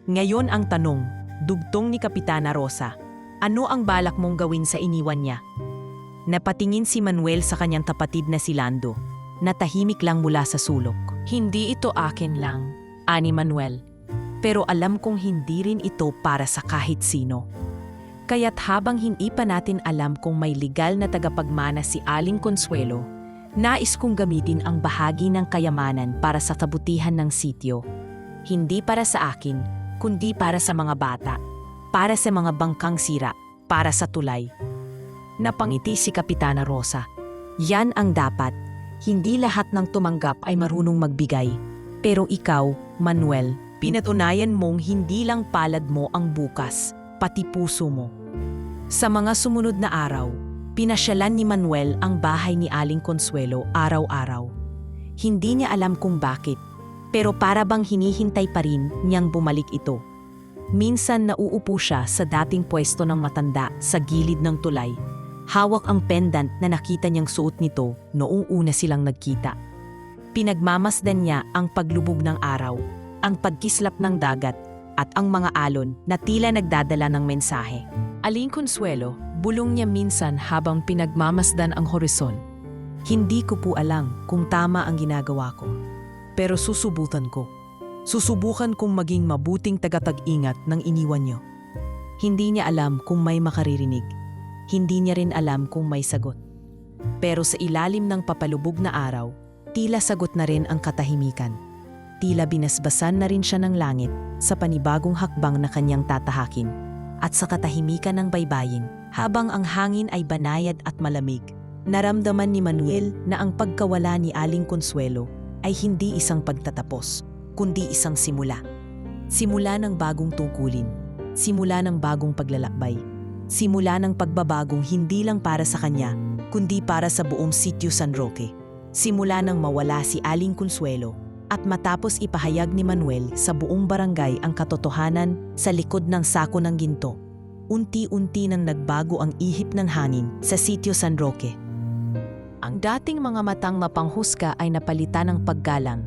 Ngayon ang tanong, dugtong ni Kapitana Rosa, ano ang balak mong gawin sa iniwan niya? Napatingin si Manuel sa kanyang kapatid na si Lando, na tahimik lang mula sa sulok. Hindi ito akin lang, ani Manuel. Pero alam kong hindi rin ito para sa kahit sino. Kaya't habang hindi pa natin alam kung may legal na tagapagmana si Aling Consuelo, nais kong gamitin ang bahagi ng kayamanan para sa kabutihan ng sityo. Hindi para sa akin, kundi para sa mga bata, para sa mga bangkang sira, para sa tulay. Napangiti si Kapitana Rosa. Yan ang dapat. Hindi lahat ng tumanggap ay marunong magbigay. Pero ikaw, Manuel, pinatunayan mong hindi lang palad mo ang bukas, pati puso mo. Sa mga sumunod na araw, pinasyalan ni Manuel ang bahay ni Aling Consuelo araw-araw. Hindi niya alam kung bakit, pero para bang hinihintay pa rin niyang bumalik ito. Minsan nauupo siya sa dating pwesto ng matanda sa gilid ng tulay. Hawak ang pendant na nakita niyang suot nito noong una silang nagkita. Pinagmamasdan niya ang paglubog ng araw, ang pagkislap ng dagat, at ang mga alon na tila nagdadala ng mensahe. Aling Consuelo, bulong niya minsan habang pinagmamasdan ang horizon. Hindi ko po alam kung tama ang ginagawa ko. Pero susubukan ko. Susubukan kong maging mabuting tagatag-ingat ng iniwan niyo. Hindi niya alam kung may makaririnig. Hindi niya rin alam kung may sagot. Pero sa ilalim ng papalubog na araw, tila sagot na rin ang katahimikan. Tila binasbasan na rin siya ng langit sa panibagong hakbang na kanyang tatahakin. At sa katahimikan ng baybayin, habang ang hangin ay banayad at malamig, naramdaman ni Manuel na ang pagkawala ni Aling Consuelo ay hindi isang pagtatapos, kundi isang simula. Simula ng bagong tungkulin, simula ng bagong paglalakbay, simula ng pagbabagong hindi lang para sa kanya, kundi para sa buong Sitio San Roque. Simula ng mawala si Aling Consuelo at matapos ipahayag ni Manuel sa buong barangay ang katotohanan sa likod ng sako ng ginto. Unti-unti nang nagbago ang ihip ng hangin sa Sitio San Roque. Ang dating mga matang mapanghusga ay napalitan ng paggalang.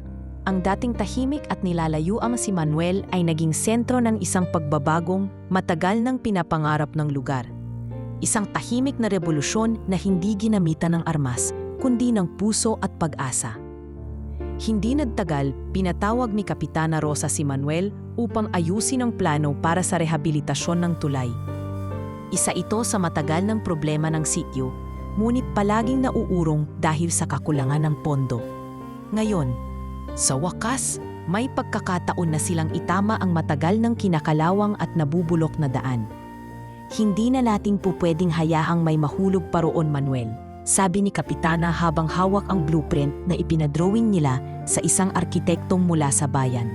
Ang dating tahimik at nilalayuang si Manuel ay naging sentro ng isang pagbabagong matagal nang pinapangarap ng lugar. Isang tahimik na revolusyon na hindi ginamitan ng armas, kundi ng puso at pag-asa. Hindi nagtagal, pinatawag ni Kapitana Rosa si Manuel upang ayusin ang plano para sa rehabilitasyon ng tulay. Isa ito sa matagal ng problema ng sityo, ngunit palaging nauurong dahil sa kakulangan ng pondo. Ngayon, sa wakas, may pagkakataon na silang itama ang matagal ng kinakalawang at nabubulok na daan. Hindi na natin po pwedeng hayahang may mahulog pa roon, Manuel, sabi ni Kapitana habang hawak ang blueprint na ipinadrawing nila sa isang arkitektong mula sa bayan.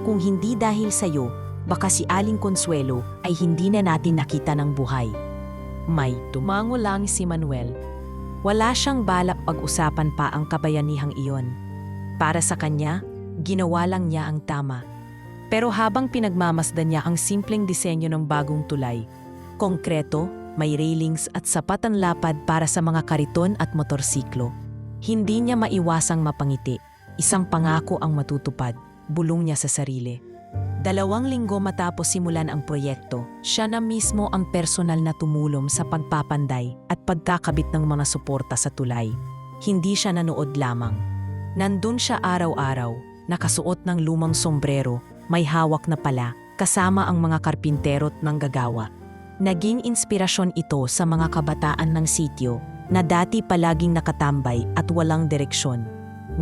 Kung hindi dahil sa iyo, baka si Aling Consuelo ay hindi na natin nakita ng buhay. May tumango lang si Manuel. Wala siyang balak pag-usapan pa ang kabayanihang iyon. Para sa kanya, ginawa lang niya ang tama. Pero habang pinagmamasdan niya ang simpleng disenyo ng bagong tulay, konkreto, may railings at sapat ang lapad para sa mga kariton at motorsiklo. Hindi niya maiwasang mapangiti. Isang pangako ang matutupad, bulong niya sa sarili. 2 linggo matapos simulan ang proyekto, siya na mismo ang personal na tumulong sa pagpapanday at pagkakabit ng mga suporta sa tulay. Hindi siya nanood lamang. Nandun siya araw-araw, nakasuot ng lumang sombrero, may hawak na pala, kasama ang mga karpintero't nanggagawa. Naging inspirasyon ito sa mga kabataan ng sitio na dati palaging nakatambay at walang direksyon.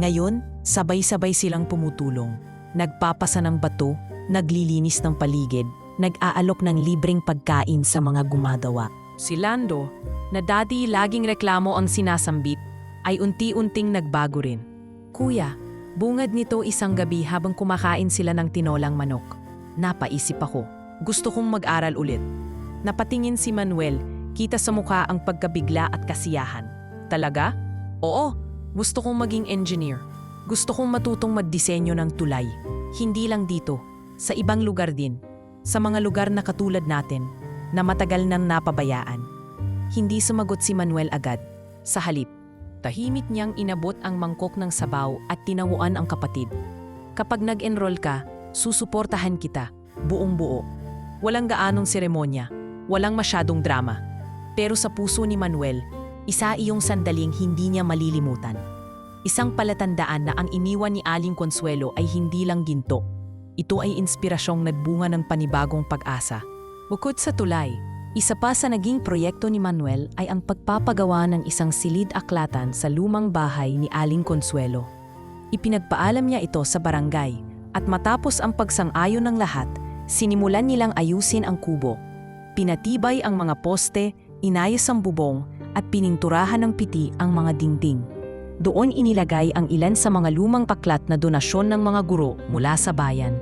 Ngayon, sabay-sabay silang pumutulong. Nagpapasa ng bato, naglilinis ng paligid, nag-aalok ng libreng pagkain sa mga gumagawa. Si Lando, na dati laging reklamo ang sinasambit, ay unti-unting nagbago rin. Kuya, bungad nito isang gabi habang kumakain sila ng tinolang manok. Napaisip ako, gusto kong mag-aral ulit. Napatingin si Manuel, kita sa mukha ang pagkabigla at kasiyahan. Talaga? Oo, gusto kong maging engineer. Gusto kong matutong magdisenyo ng tulay. Hindi lang dito, sa ibang lugar din. Sa mga lugar na katulad natin, na matagal nang napabayaan. Hindi sumagot si Manuel agad. Sa halip, tahimik niyang inabot ang mangkok ng sabaw at tinawuan ang kapatid. Kapag nag-enroll ka, susuportahan kita, buong buo. Walang gaanong seremonya, walang masyadong drama. Pero sa puso ni Manuel, isa iyong sandaling hindi niya malilimutan. Isang palatandaan na ang iniwan ni Aling Consuelo ay hindi lang ginto. Ito ay inspirasyong nagbunga ng panibagong pag-asa. Bukod sa tulay, isa pa sa naging proyekto ni Manuel ay ang pagpapagawa ng isang silid-aklatan sa lumang bahay ni Aling Consuelo. Ipinagpaalam niya ito sa barangay at matapos ang pagsang-ayon ng lahat, sinimulan nilang ayusin ang kubo. Pinatibay ang mga poste, inayos ang bubong at pininturahan ng piti ang mga dingding. Doon inilagay ang ilan sa mga lumang paklat na donasyon ng mga guro mula sa bayan.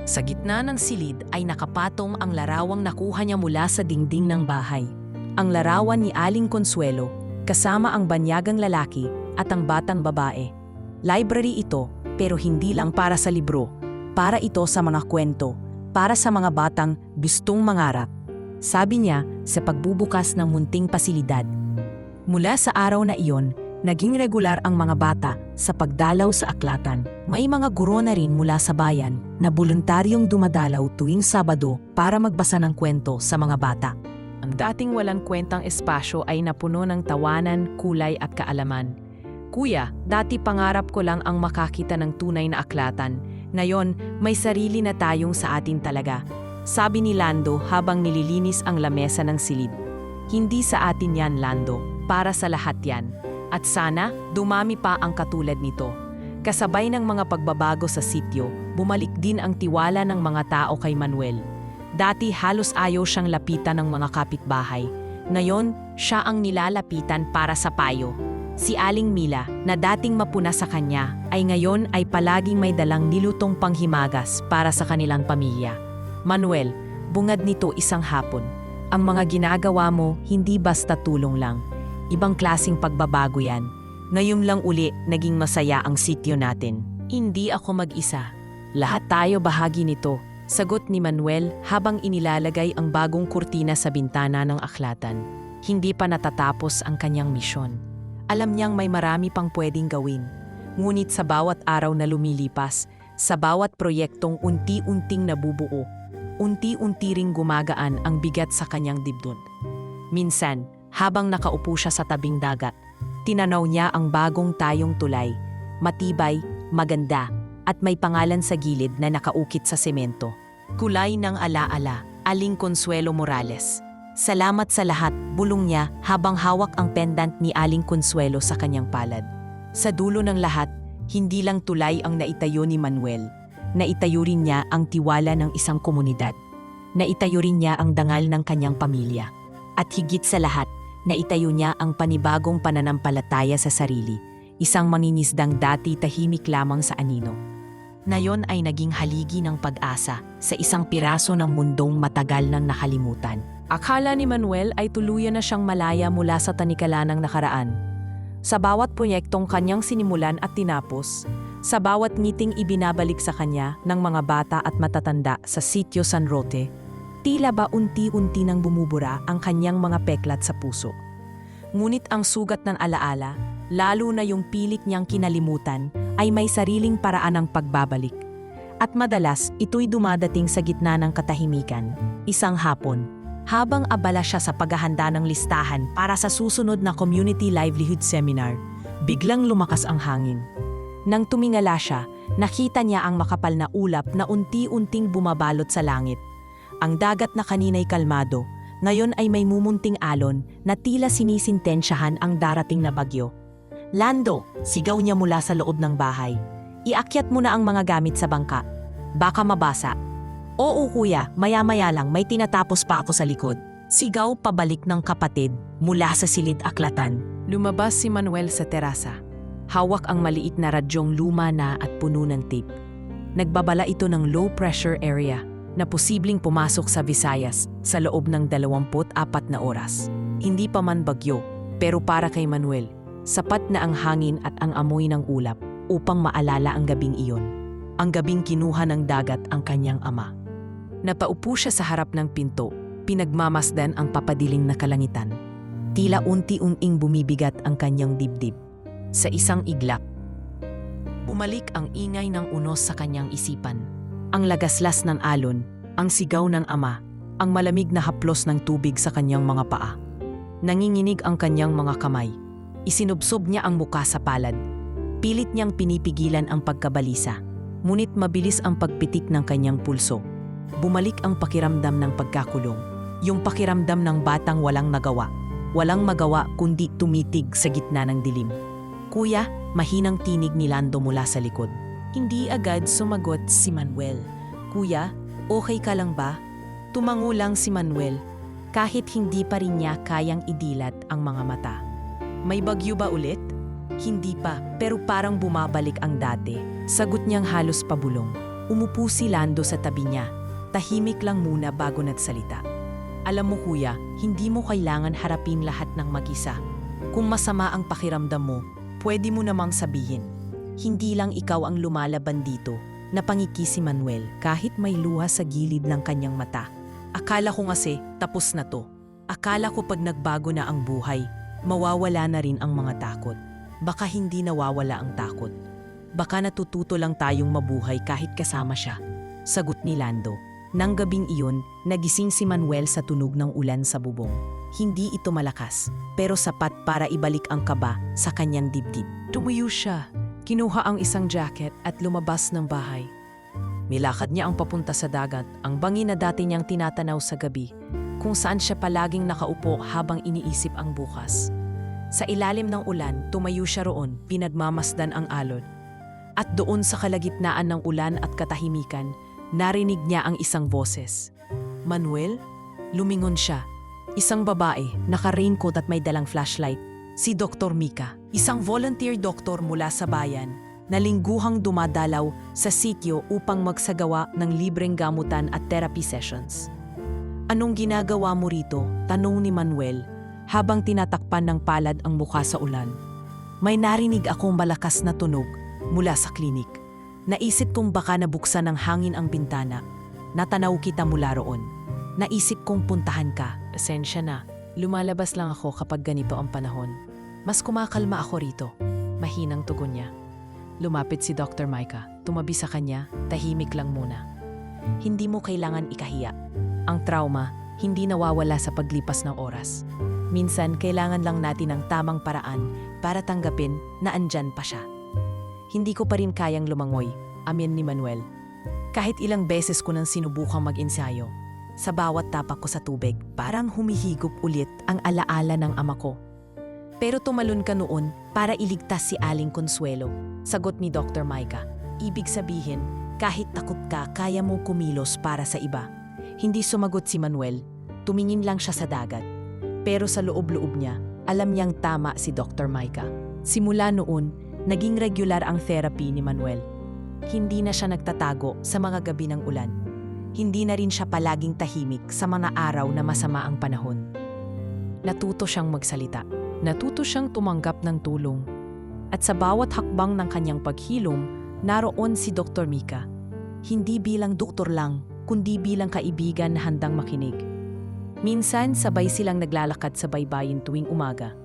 Sa gitna ng silid ay nakapatong ang larawang nakuha niya mula sa dingding ng bahay. Ang larawan ni Aling Consuelo, kasama ang banyagang lalaki at ang batang babae. Library ito, pero hindi lang para sa libro. Para ito sa mga kwento, para sa mga batang gustong mangarap. Sabi niya sa pagbubukas ng munting pasilidad. Mula sa araw na iyon, naging regular ang mga bata sa pagdalaw sa aklatan. May mga guro na rin mula sa bayan na voluntaryong dumadalaw tuwing Sabado para magbasa ng kwento sa mga bata. Ang dating walang kwentang espasyo ay napuno ng tawanan, kulay at kaalaman. Kuya, dati pangarap ko lang ang makakita ng tunay na aklatan. Ngayon, may sarili na tayong sa atin talaga. Sabi ni Lando habang nililinis ang lamesa ng silid. Hindi sa atin yan, Lando. Para sa lahat yan. At sana, dumami pa ang katulad nito. Kasabay ng mga pagbabago sa sityo, bumalik din ang tiwala ng mga tao kay Manuel. Dati halos ayaw siyang lapitan ng mga kapitbahay. Ngayon, siya ang nilalapitan para sa payo. Si Aling Mila, na dating mapuna sa kanya, ay ngayon ay palaging may dalang nilutong panghimagas para sa kanilang pamilya. Manuel, bungad nito isang hapon. Ang mga ginagawa mo hindi basta tulong lang. Ibang klasing pagbabago yan. Ngayon lang uli naging masaya ang sityo natin. Hindi ako mag-isa. Lahat tayo bahagi nito, sagot ni Manuel habang inilalagay ang bagong kurtina sa bintana ng aklatan. Hindi pa natatapos ang kanyang misyon. Alam niyang may marami pang pwedeng gawin. Ngunit sa bawat araw na lumilipas, sa bawat proyektong unti-unting nabubuo, unti-unti ring gumagaan ang bigat sa kanyang dibdib. Minsan, habang nakaupo siya sa tabing dagat, tinanaw niya ang bagong tayong tulay, matibay, maganda, at may pangalan sa gilid na nakaukit sa semento. Kulay ng alaala, Aling Consuelo Morales. Salamat sa lahat, bulong niya habang hawak ang pendant ni Aling Consuelo sa kanyang palad. Sa dulo ng lahat, hindi lang tulay ang naitayo ni Manuel. Naitayo rin niya ang tiwala ng isang komunidad. Naitayo rin niya ang dangal ng kanyang pamilya. At higit sa lahat, naitayo niya ang panibagong pananampalataya sa sarili, isang mangingisdang dati tahimik lamang sa anino. Ngayon ay naging haligi ng pag-asa sa isang piraso ng mundong matagal nang nakalimutan. Akala ni Manuel ay tuluyan na siyang malaya mula sa tanikalanang nakaraan. Sa bawat proyektong kanyang sinimulan at tinapos, sa bawat ngiting ibinabalik sa kanya ng mga bata at matatanda sa Sitio San Roque, tila ba unti-unti nang bumubura ang kanyang mga peklat sa puso. Ngunit ang sugat ng alaala, lalo na yung pilit niyang kinalimutan, ay may sariling paraan ng pagbabalik. At madalas, ito'y dumadating sa gitna ng katahimikan. Isang hapon, habang abala siya sa paghahanda ng listahan para sa susunod na Community Livelihood Seminar, biglang lumakas ang hangin. Nang tumingala siya, nakita niya ang makapal na ulap na unti-unting bumabalot sa langit. Ang dagat na kanina'y kalmado, ngayon ay may mumunting alon na tila sinisintensyahan ang darating na bagyo. "Lando!" sigaw niya mula sa loob ng bahay. "Iakyat mo na ang mga gamit sa bangka. Baka mabasa." "Oo kuya, maya-maya lang, may tinatapos pa ako sa likod." Sigaw pabalik ng kapatid mula sa silid-aklatan. Lumabas si Manuel sa terasa. Hawak ang maliit na radyong luma na at puno ng tape. Nagbabala ito ng low pressure area na posibleng pumasok sa Visayas sa loob ng 24 na oras. Hindi pa man bagyo, pero para kay Manuel, sapat na ang hangin at ang amoy ng ulap upang maalala ang gabing iyon. Ang gabing kinuha ng dagat ang kanyang ama. Napaupo siya sa harap ng pinto, pinagmamasdan ang papadiling na kalangitan. Tila unti-unting bumibigat ang kanyang dibdib. Sa isang iglap, bumalik ang ingay ng unos sa kanyang isipan. Ang lagaslas ng alon, ang sigaw ng ama, ang malamig na haplos ng tubig sa kanyang mga paa. Nanginginig ang kanyang mga kamay. Isinubsob niya ang muka sa palad. Pilit niyang pinipigilan ang pagkabalisa. Ngunit mabilis ang pagpitik ng kanyang pulso. Bumalik ang pakiramdam ng pagkakulong. Yung pakiramdam ng batang walang nagawa. Walang magawa kundi tumitig sa gitna ng dilim. "Kuya," mahinang tinig ni Lando mula sa likod. Hindi agad sumagot si Manuel. "Kuya, okay ka lang ba?" Tumango lang si Manuel, kahit hindi pa rin niya kayang idilat ang mga mata. "May bagyo ba ulit?" "Hindi pa, pero parang bumabalik ang dati." Sagot niyang halos pabulong. Umupo si Lando sa tabi niya. Tahimik lang muna bago nagsalita. "Alam mo kuya, hindi mo kailangan harapin lahat ng mag-isa. Kung masama ang pakiramdam mo, pwede mo namang sabihin. Hindi lang ikaw ang lumalaban dito." Napangiki si Manuel kahit may luha sa gilid ng kanyang mata. "Akala ko kasi tapos na to. Akala ko pag nagbago na ang buhay, mawawala na rin ang mga takot. Baka hindi nawawala ang takot. Baka natututo lang tayong mabuhay kahit kasama siya." Sagot ni Lando. Nang gabing iyon, nagising si Manuel sa tunog ng ulan sa bubong. Hindi ito malakas, pero sapat para ibalik ang kaba sa kanyang dibdib. Tumuyo siya, kinuha ang isang jacket at lumabas ng bahay. Nilakad niya ang papunta sa dagat, ang bangin na dati niyang tinatanaw sa gabi, kung saan siya palaging nakaupo habang iniisip ang bukas. Sa ilalim ng ulan, tumayo siya roon, pinagmamasdan ang alon. At doon sa kalagitnaan ng ulan at katahimikan, narinig niya ang isang boses. "Manuel?" Lumingon siya. Isang babae, naka-raincoat at may dalang flashlight. Si Dr. Mika, isang volunteer doktor mula sa bayan, na lingguhang dumadalaw sa sityo upang magsagawa ng libreng gamutan at therapy sessions. "Anong ginagawa mo rito?" tanong ni Manuel, habang tinatakpan ng palad ang mukha sa ulan. "May narinig akong malakas na tunog mula sa klinik. Naisip kong baka nabuksan ng hangin ang bintana. Natanaw kita mula roon. Naisip kong puntahan ka." "Pasensya na, lumalabas lang ako kapag ganito ang panahon. Mas kumakalma ako rito." Mahinang tugon niya. Lumapit si Dr. Micah, tumabi sa kanya, tahimik lang muna. "Hindi mo kailangan ikahiya. Ang trauma, hindi nawawala sa paglipas ng oras. Minsan, kailangan lang natin ng tamang paraan para tanggapin na andyan pa siya." "Hindi ko pa rin kayang lumangoy," amin ni Manuel. "Kahit ilang beses ko nang sinubukang mag-ensayo. Sa bawat tapak ko sa tubig, parang humihigop ulit ang alaala ng ama ko." "Pero tumalon ka noon para iligtas si Aling Consuelo," sagot ni Dr. Micah. "Ibig sabihin, kahit takot ka, kaya mo kumilos para sa iba." Hindi sumagot si Manuel. Tumingin lang siya sa dagat. Pero sa loob-loob niya, alam niyang tama si Dr. Micah. Simula noon, naging regular ang therapy ni Manuel. Hindi na siya nagtatago sa mga gabi ng ulan. Hindi na rin siya palaging tahimik sa mga araw na masama ang panahon. Natuto siyang magsalita. Natuto siyang tumanggap ng tulong. At sa bawat hakbang ng kanyang paghilom, naroon si Dr. Mika. Hindi bilang doktor lang, kundi bilang kaibigan na handang makinig. Minsan, sabay silang naglalakad sa baybayin tuwing umaga.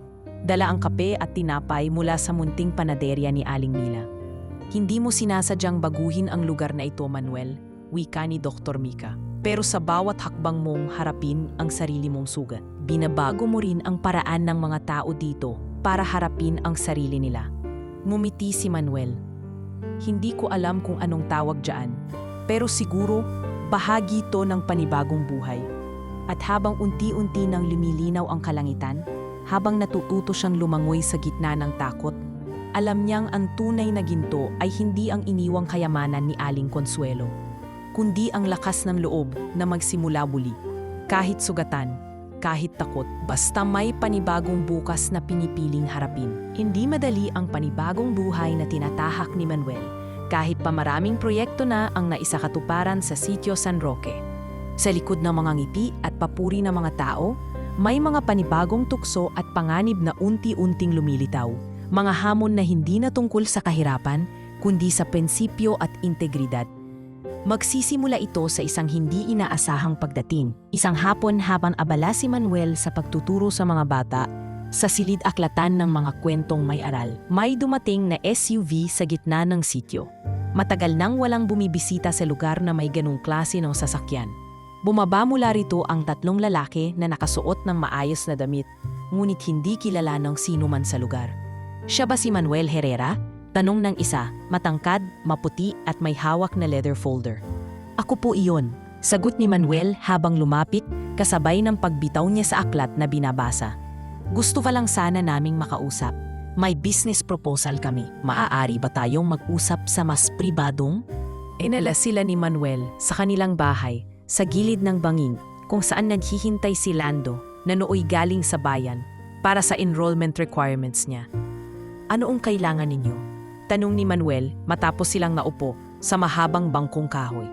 Dala ang kape at tinapay mula sa munting panaderya ni Aling Mila. Hindi mo sinasadyang baguhin ang lugar na ito, Manuel, wika ni Dr. Mika. Pero sa bawat hakbang mong harapin ang sarili mong sugat, binabago mo rin ang paraan ng mga tao dito para harapin ang sarili nila. Ngumiti si Manuel. Hindi ko alam kung anong tawag dyan, pero siguro bahagi ito ng panibagong buhay. At habang unti-unti nang lumilinaw ang kalangitan, habang natututo siyang lumangoy sa gitna ng takot, alam niyang ang tunay na ginto ay hindi ang iniwang kayamanan ni Aling Consuelo, kundi ang lakas ng loob na magsimula muli. Kahit sugatan, kahit takot, basta may panibagong bukas na pinipiling harapin. Hindi madali ang panibagong buhay na tinatahak ni Manuel, kahit pa maraming proyekto na ang naisakatuparan sa Sitio San Roque. Sa likod ng mga ngiti at papuri ng mga tao, may mga panibagong tukso at panganib na unti-unting lumilitaw. Mga hamon na hindi na tungkol sa kahirapan, kundi sa prinsipyo at integridad. Magsisimula ito sa isang hindi inaasahang pagdating. Isang hapon habang abala si Manuel sa pagtuturo sa mga bata, sa silid-aklatan ng mga kwentong may aral, may dumating na SUV sa gitna ng sitio. Matagal nang walang bumibisita sa lugar na may ganung klase ng sasakyan. Bumaba mula rito ang tatlong lalaki na nakasuot ng maayos na damit, ngunit hindi kilala ng sino man sa lugar. Siya ba si Manuel Herrera? Tanong ng isa, matangkad, maputi at may hawak na leather folder. Ako po iyon, sagot ni Manuel habang lumapit kasabay ng pagbitaw niya sa aklat na binabasa. Gusto pa lang sana naming makausap. May business proposal kami. Maaari ba tayong mag-usap sa mas pribadong? Inala sila ni Manuel sa kanilang bahay, sa gilid ng bangin, kung saan naghihintay si Lando na nooy galing sa bayan para sa enrollment requirements niya. Ano ang kailangan ninyo? Tanong ni Manuel matapos silang naupo sa mahabang bangkong kahoy.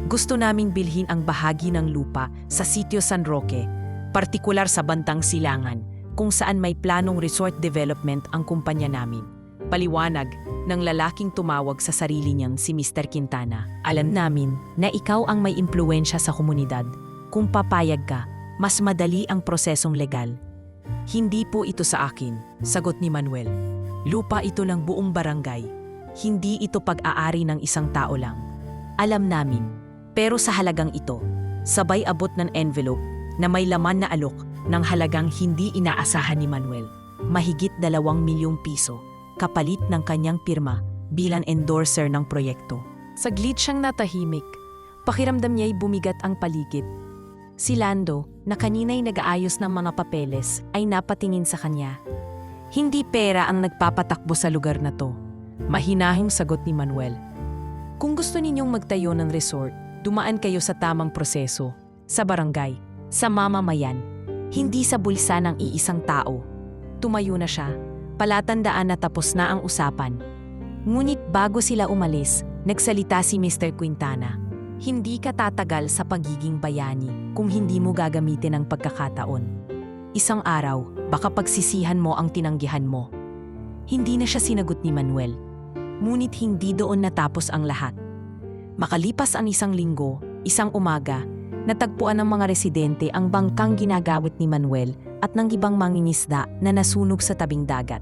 Gusto naming bilhin ang bahagi ng lupa sa Sitio San Roque, partikular sa Bantang Silangan, kung saan may planong resort development ang kumpanya namin. Paliwanag ng lalaking tumawag sa sarili niyang si Mr. Quintana. Alam namin na ikaw ang may impluwensya sa komunidad. Kung papayag ka, mas madali ang prosesong legal. Hindi po ito sa akin, sagot ni Manuel. Lupa ito ng buong barangay. Hindi ito pag-aari ng isang tao lang. Alam namin, pero sa halagang ito, sabay abot ng envelope na may laman na alok ng halagang hindi inaasahan ni Manuel. Mahigit 2 milyong piso. Kapalit ng kanyang pirma bilang endorser ng proyekto. Saglit siyang natahimik. Pakiramdam niya'y bumigat ang paligid. Si Lando, na kanina'y nag-aayos ng mga papeles, ay napatingin sa kanya. Hindi pera ang nagpapatakbo sa lugar na to. Mahinahing sagot ni Manuel. Kung gusto ninyong magtayo ng resort, dumaan kayo sa tamang proseso. Sa barangay, sa mamamayan, hindi sa bulsa ng iisang tao. Tumayo na siya. Palatandaan na tapos na ang usapan. Ngunit bago sila umalis, nagsalita si Mr. Quintana. Hindi ka tatagal sa pagiging bayani kung hindi mo gagamitin ang pagkakataon. Isang araw, baka pagsisihan mo ang tinanggihan mo. Hindi na siya sinagot ni Manuel. Ngunit hindi doon natapos ang lahat. Makalipas ang isang linggo, isang umaga, natagpuan ng mga residente ang bangkang ginagamit ni Manuel at ng ibang mangingisda na nasunog sa tabing dagat.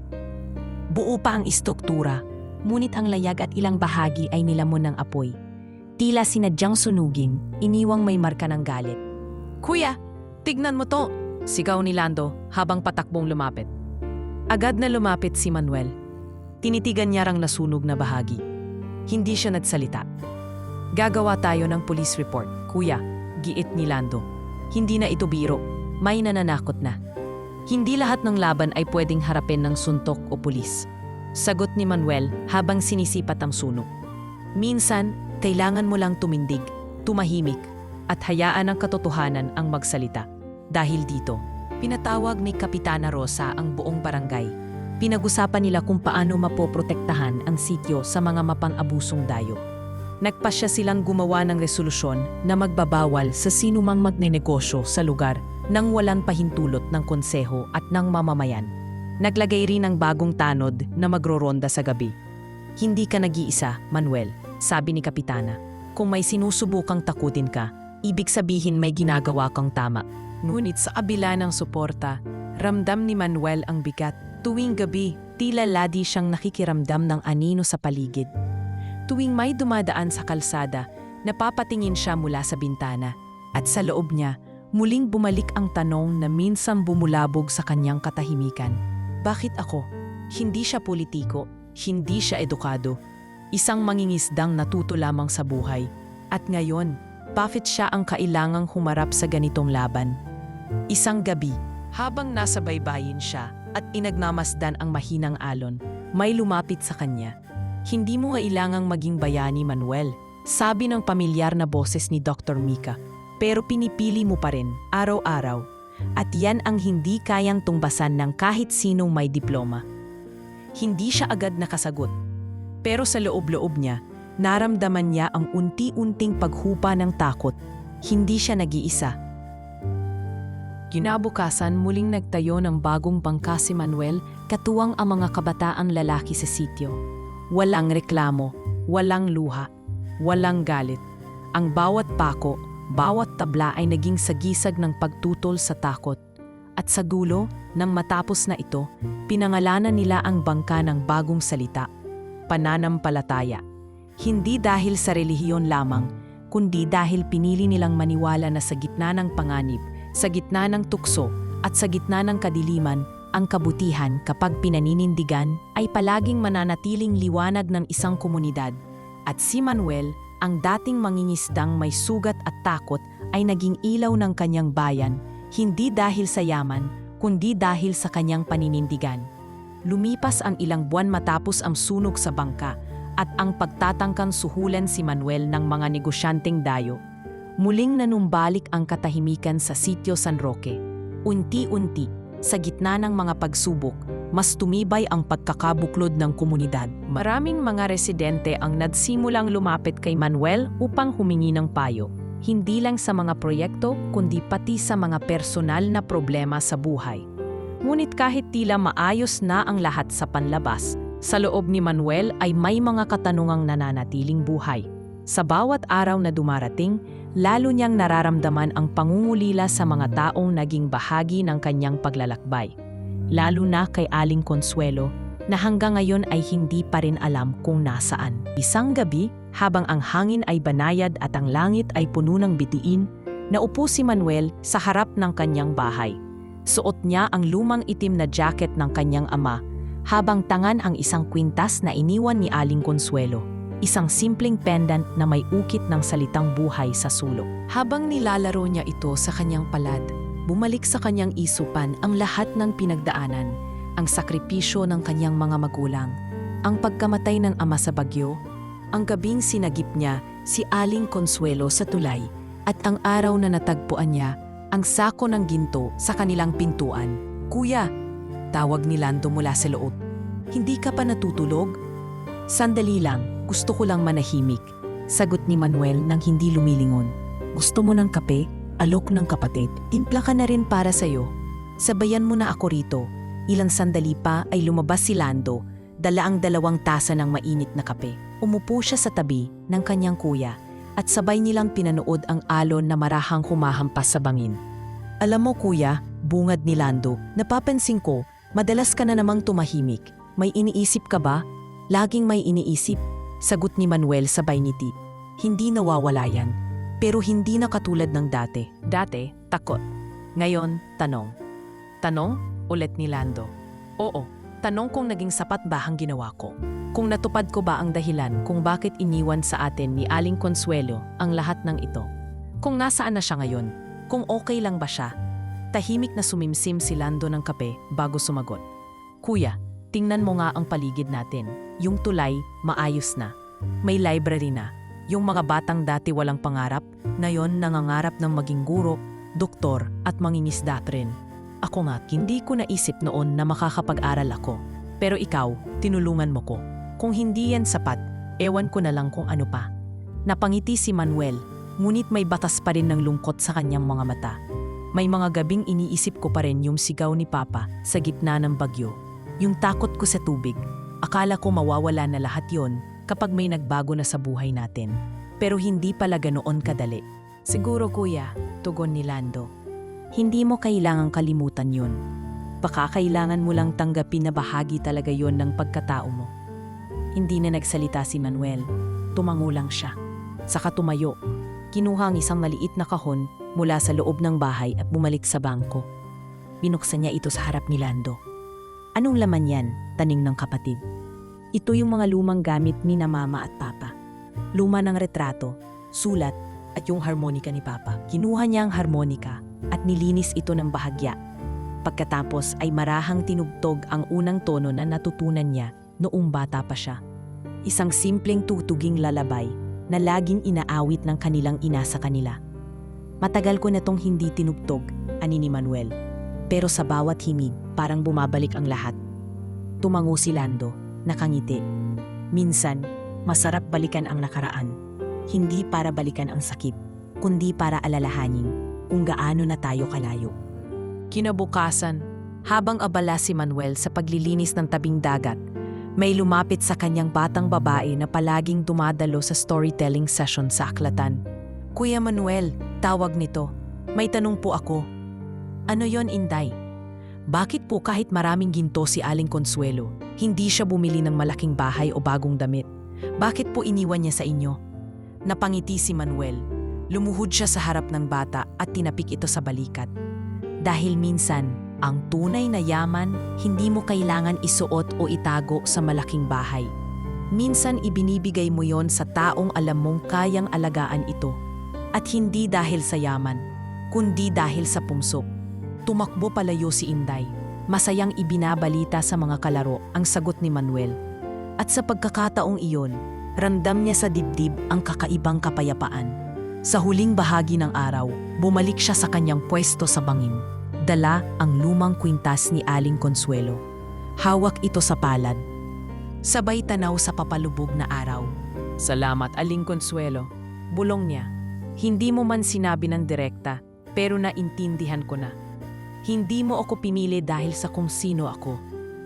Buo pa ang istruktura, ngunit ang layag at ilang bahagi ay nilamon ng apoy. Tila sinadyang sunugin, iniwang may marka ng galit. Kuya, tignan mo to! Sigaw ni Lando habang patakbong lumapit. Agad na lumapit si Manuel. Tinitigan niya rang nasunog na bahagi. Hindi siya nagsalita. Gagawa tayo ng police report, kuya, giit ni Lando. Hindi na ito biro, may nananakot na. Hindi lahat ng laban ay pwedeng harapin ng suntok o pulis. Sagot ni Manuel habang sinisipat ang sunog. Minsan, kailangan mo lang tumindig, tumahimik, at hayaan ang katotohanan ang magsalita. Dahil dito, pinatawag ni Kapitana Rosa ang buong barangay. Pinag-usapan nila kung paano mapoprotektahan ang sitio sa mga mapang-abusong dayo. Nagpasya silang gumawa ng resolusyon na magbabawal sa sinumang magnenegosyo sa lugar nang walang pahintulot ng konseho at ng mamamayan. Naglagay rin ng bagong tanod na magroronda sa gabi. Hindi ka nag-iisa, Manuel, sabi ni Kapitana. Kung may sinusubukang takutin ka, ibig sabihin may ginagawa kang tama. Ngunit sa kabila ng suporta, ramdam ni Manuel ang bigat. Tuwing gabi, Tila ladi siyang nakikiramdam ng anino sa paligid. Tuwing may dumadaan sa kalsada, napapatingin siya mula sa bintana. At sa loob niya, muling bumalik ang tanong na minsan bumulabog sa kanyang katahimikan. Bakit ako? Hindi siya politiko, hindi siya edukado. Isang mangingisdang natuto lamang sa buhay. At ngayon, bakit siya ang kailangang humarap sa ganitong laban? Isang gabi, habang nasa baybayin siya at inagmamasdan ang mahinang alon, may lumapit sa kanya. Hindi mo kailangang maging bayani, Manuel, sabi ng pamilyar na boses ni Dr. Mika. Pero pinipili mo pa rin, araw-araw. At yan ang hindi kayang tumbasan ng kahit sinong may diploma. Hindi siya agad nakasagot. Pero sa loob-loob niya, naramdaman niya ang unti-unting paghupa ng takot. Hindi siya nag-iisa. Kinabukasan, muling nagtayo ng bagong bangka si Manuel, katuwang ang mga kabataang lalaki sa sityo. Walang reklamo, walang luha, walang galit. Ang bawat pako, bawat tabla ay naging sagisag ng pagtutol sa takot. At sa dulo, nang matapos na ito, pinangalanan nila ang bangka ng bagong salita, pananampalataya. Hindi dahil sa relihiyon lamang, kundi dahil pinili nilang maniwala na sa gitna ng panganib, sa gitna ng tukso, at sa gitna ng kadiliman, ang kabutihan kapag pinaninindigan ay palaging mananatiling liwanag ng isang komunidad. At si Manuel, ang dating mangingisdang may sugat at takot ay naging ilaw ng kanyang bayan, hindi dahil sa yaman, kundi dahil sa kanyang paninindigan. Lumipas ang ilang buwan matapos ang sunog sa bangka at ang pagtatangkang suhulan si Manuel ng mga negosyanteng dayo. Muling nanumbalik ang katahimikan sa sitio San Roque. Unti-unti, sa gitna ng mga pagsubok, mas tumibay ang pagkakabuklod ng komunidad. Maraming mga residente ang nagsimulang lumapit kay Manuel upang humingi ng payo. Hindi lang sa mga proyekto, kundi pati sa mga personal na problema sa buhay. Ngunit kahit tila maayos na ang lahat sa panlabas, sa loob ni Manuel ay may mga katanungang nananatiling buhay. Sa bawat araw na dumarating, lalo niyang nararamdaman ang pangungulila sa mga taong naging bahagi ng kanyang paglalakbay. Lalo na kay Aling Consuelo, na hanggang ngayon ay hindi pa rin alam kung nasaan. Isang gabi, habang ang hangin ay banayad at ang langit ay puno ng bituin, naupo si Manuel sa harap ng kanyang bahay. Suot niya ang lumang itim na jacket ng kanyang ama, habang tangan ang isang kwintas na iniwan ni Aling Consuelo. Isang simpleng pendant na may ukit ng salitang buhay sa sulok. Habang nilalaro niya ito sa kanyang palad, bumalik sa kanyang isupan ang lahat ng pinagdaanan, ang sakripisyo ng kanyang mga magulang, ang pagkamatay ng ama sa bagyo, ang gabing sinagip niya si Aling Consuelo sa tulay, at ang araw na natagpuan niya ang sako ng ginto sa kanilang pintuan. "Kuya," tawag ni Lando mula sa loob. "Hindi ka pa natutulog?" "Sandali lang, gusto ko lang manahimik," sagot ni Manuel nang hindi lumilingon. "Gusto mo ng kape? Alok ng kapatid. Timpla ka na rin para sa'yo. Sabayan mo na ako rito." Ilang sandali pa ay lumabas si Lando, dala ang 2 tasa ng mainit na kape. Umupo siya sa tabi ng kanyang kuya at sabay nilang pinanood ang alon na marahang humahampas sa bangin. "Alam mo kuya," bungad ni Lando, "napapansin ko, madalas ka na namang tumahimik. May iniisip ka ba?" "Laging may iniisip," sagot ni Manuel sabay ngiti. "Hindi nawawala yan, pero hindi na katulad ng dati." Dati, takot. Ngayon, tanong. "Tanong?" ulit ni Lando. "Oo, tanong kung naging sapat ba ang ginawa ko. Kung natupad ko ba ang dahilan kung bakit iniwan sa atin ni Aling Consuelo ang lahat ng ito. Kung nasaan na siya ngayon, kung okay lang ba siya." Tahimik na sumimsim si Lando ng kape bago sumagot. "Kuya, tingnan mo nga ang paligid natin. Yung tulay, maayos na. May library na. Yung mga batang dati walang pangarap, ngayon nangangarap ng maging guro, doktor at mangingisda rin. Ako nga, hindi ko naisip noon na makakapag-aral ako. Pero ikaw, tinulungan mo ko. Kung hindi yan sapat, ewan ko na lang kung ano pa." Napangiti si Manuel, ngunit may batas pa rin ng lungkot sa kanyang mga mata. "May mga gabing iniisip ko pa rin yung sigaw ni Papa sa gitna ng bagyo. Yung takot ko sa tubig. Akala ko mawawala na lahat yon kapag may nagbago na sa buhay natin. Pero hindi pala ganoon kadali." "Siguro kuya," tugon ni Lando. "Hindi mo kailangang kalimutan yun. Baka kailangan mo lang tanggapin na bahagi talaga yon ng pagkatao mo. Hindi na nagsalita si Manuel. Tumango lang siya. Saka tumayo. Kinuha ang isang maliit na kahon mula sa loob ng bahay at bumalik sa bangko. Binuksan niya ito sa harap ni Lando. Anong laman yan? Taning ng kapatid. Ito yung mga lumang gamit ni na mama at papa. Luma ng retrato, sulat at yung harmonika ni papa. Kinuha niya ang harmonika at nilinis ito ng bahagya. Pagkatapos ay marahang tinugtog ang unang tono na natutunan niya noong bata pa siya. Isang simpleng tutuging lalabay na laging inaawit ng kanilang ina sa kanila. Matagal ko na tong hindi tinugtog, ani ni Manuel. Pero sa bawat himig, parang bumabalik ang lahat. Tumango si Lando, nakangiti. Minsan, masarap balikan ang nakaraan. Hindi para balikan ang sakit, kundi para alalahanin kung gaano na tayo kalayo. Kinabukasan, habang abala si Manuel sa paglilinis ng tabing dagat, may lumapit sa kanyang batang babae na palaging dumadalo sa storytelling session sa aklatan. Kuya Manuel, tawag nito. May tanong po ako. Ano yon, Inday? Bakit po kahit maraming ginto si Aling Consuelo, hindi siya bumili ng malaking bahay o bagong damit? Bakit po iniwan niya sa inyo? Napangiti si Manuel. Lumuhod siya sa harap ng bata at tinapik ito sa balikat. Dahil minsan, ang tunay na yaman hindi mo kailangan isuot o itago sa malaking bahay. Minsan ibinibigay mo yon sa taong alam mong kayang alagaan ito. At hindi dahil sa yaman, kundi dahil sa puso. Tumakbo palayo si Inday. Masayang ibinabalita sa mga kalaro ang sagot ni Manuel. At sa pagkakataong iyon, ramdam niya sa dibdib ang kakaibang kapayapaan. Sa huling bahagi ng araw, bumalik siya sa kanyang pwesto sa bangin. Dala ang lumang kwintas ni Aling Consuelo. Hawak ito sa palad. Sabay tanaw sa papalubog na araw. Salamat, Aling Consuelo. Bulong niya. Hindi mo man sinabi ng direkta, pero naintindihan ko na. Hindi mo ako pinili dahil sa kung sino ako.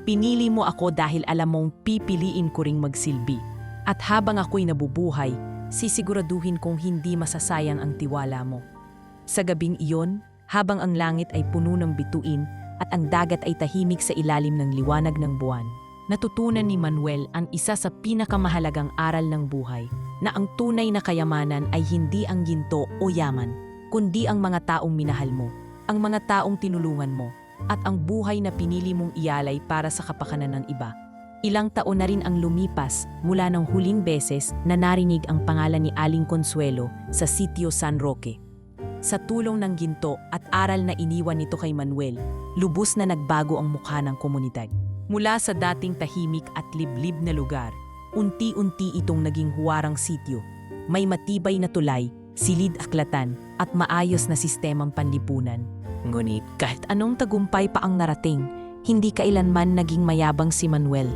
Pinili mo ako dahil alam mong pipiliin ko ring magsilbi. At habang ako'y nabubuhay, sisiguraduhin kong hindi masasayang ang tiwala mo. Sa gabing iyon, habang ang langit ay puno ng bituin at ang dagat ay tahimik sa ilalim ng liwanag ng buwan, natutunan ni Manuel ang isa sa pinakamahalagang aral ng buhay, na ang tunay na kayamanan ay hindi ang ginto o yaman, kundi ang mga taong minahal mo, ang mga taong tinulungan mo, at ang buhay na pinili mong ialay para sa kapakanan ng iba. Ilang taon na rin ang lumipas mula ng huling beses na narinig ang pangalan ni Aling Consuelo sa Sitio San Roque. Sa tulong ng ginto at aral na iniwan nito kay Manuel, lubos na nagbago ang mukha ng komunidad. Mula sa dating tahimik at liblib na lugar, unti-unti itong naging huwarang sitio. May matibay na tulay, silid aklatan at maayos na sistemang panlipunan. Ngunit kahit anong tagumpay pa ang narating, hindi kailanman naging mayabang si Manuel.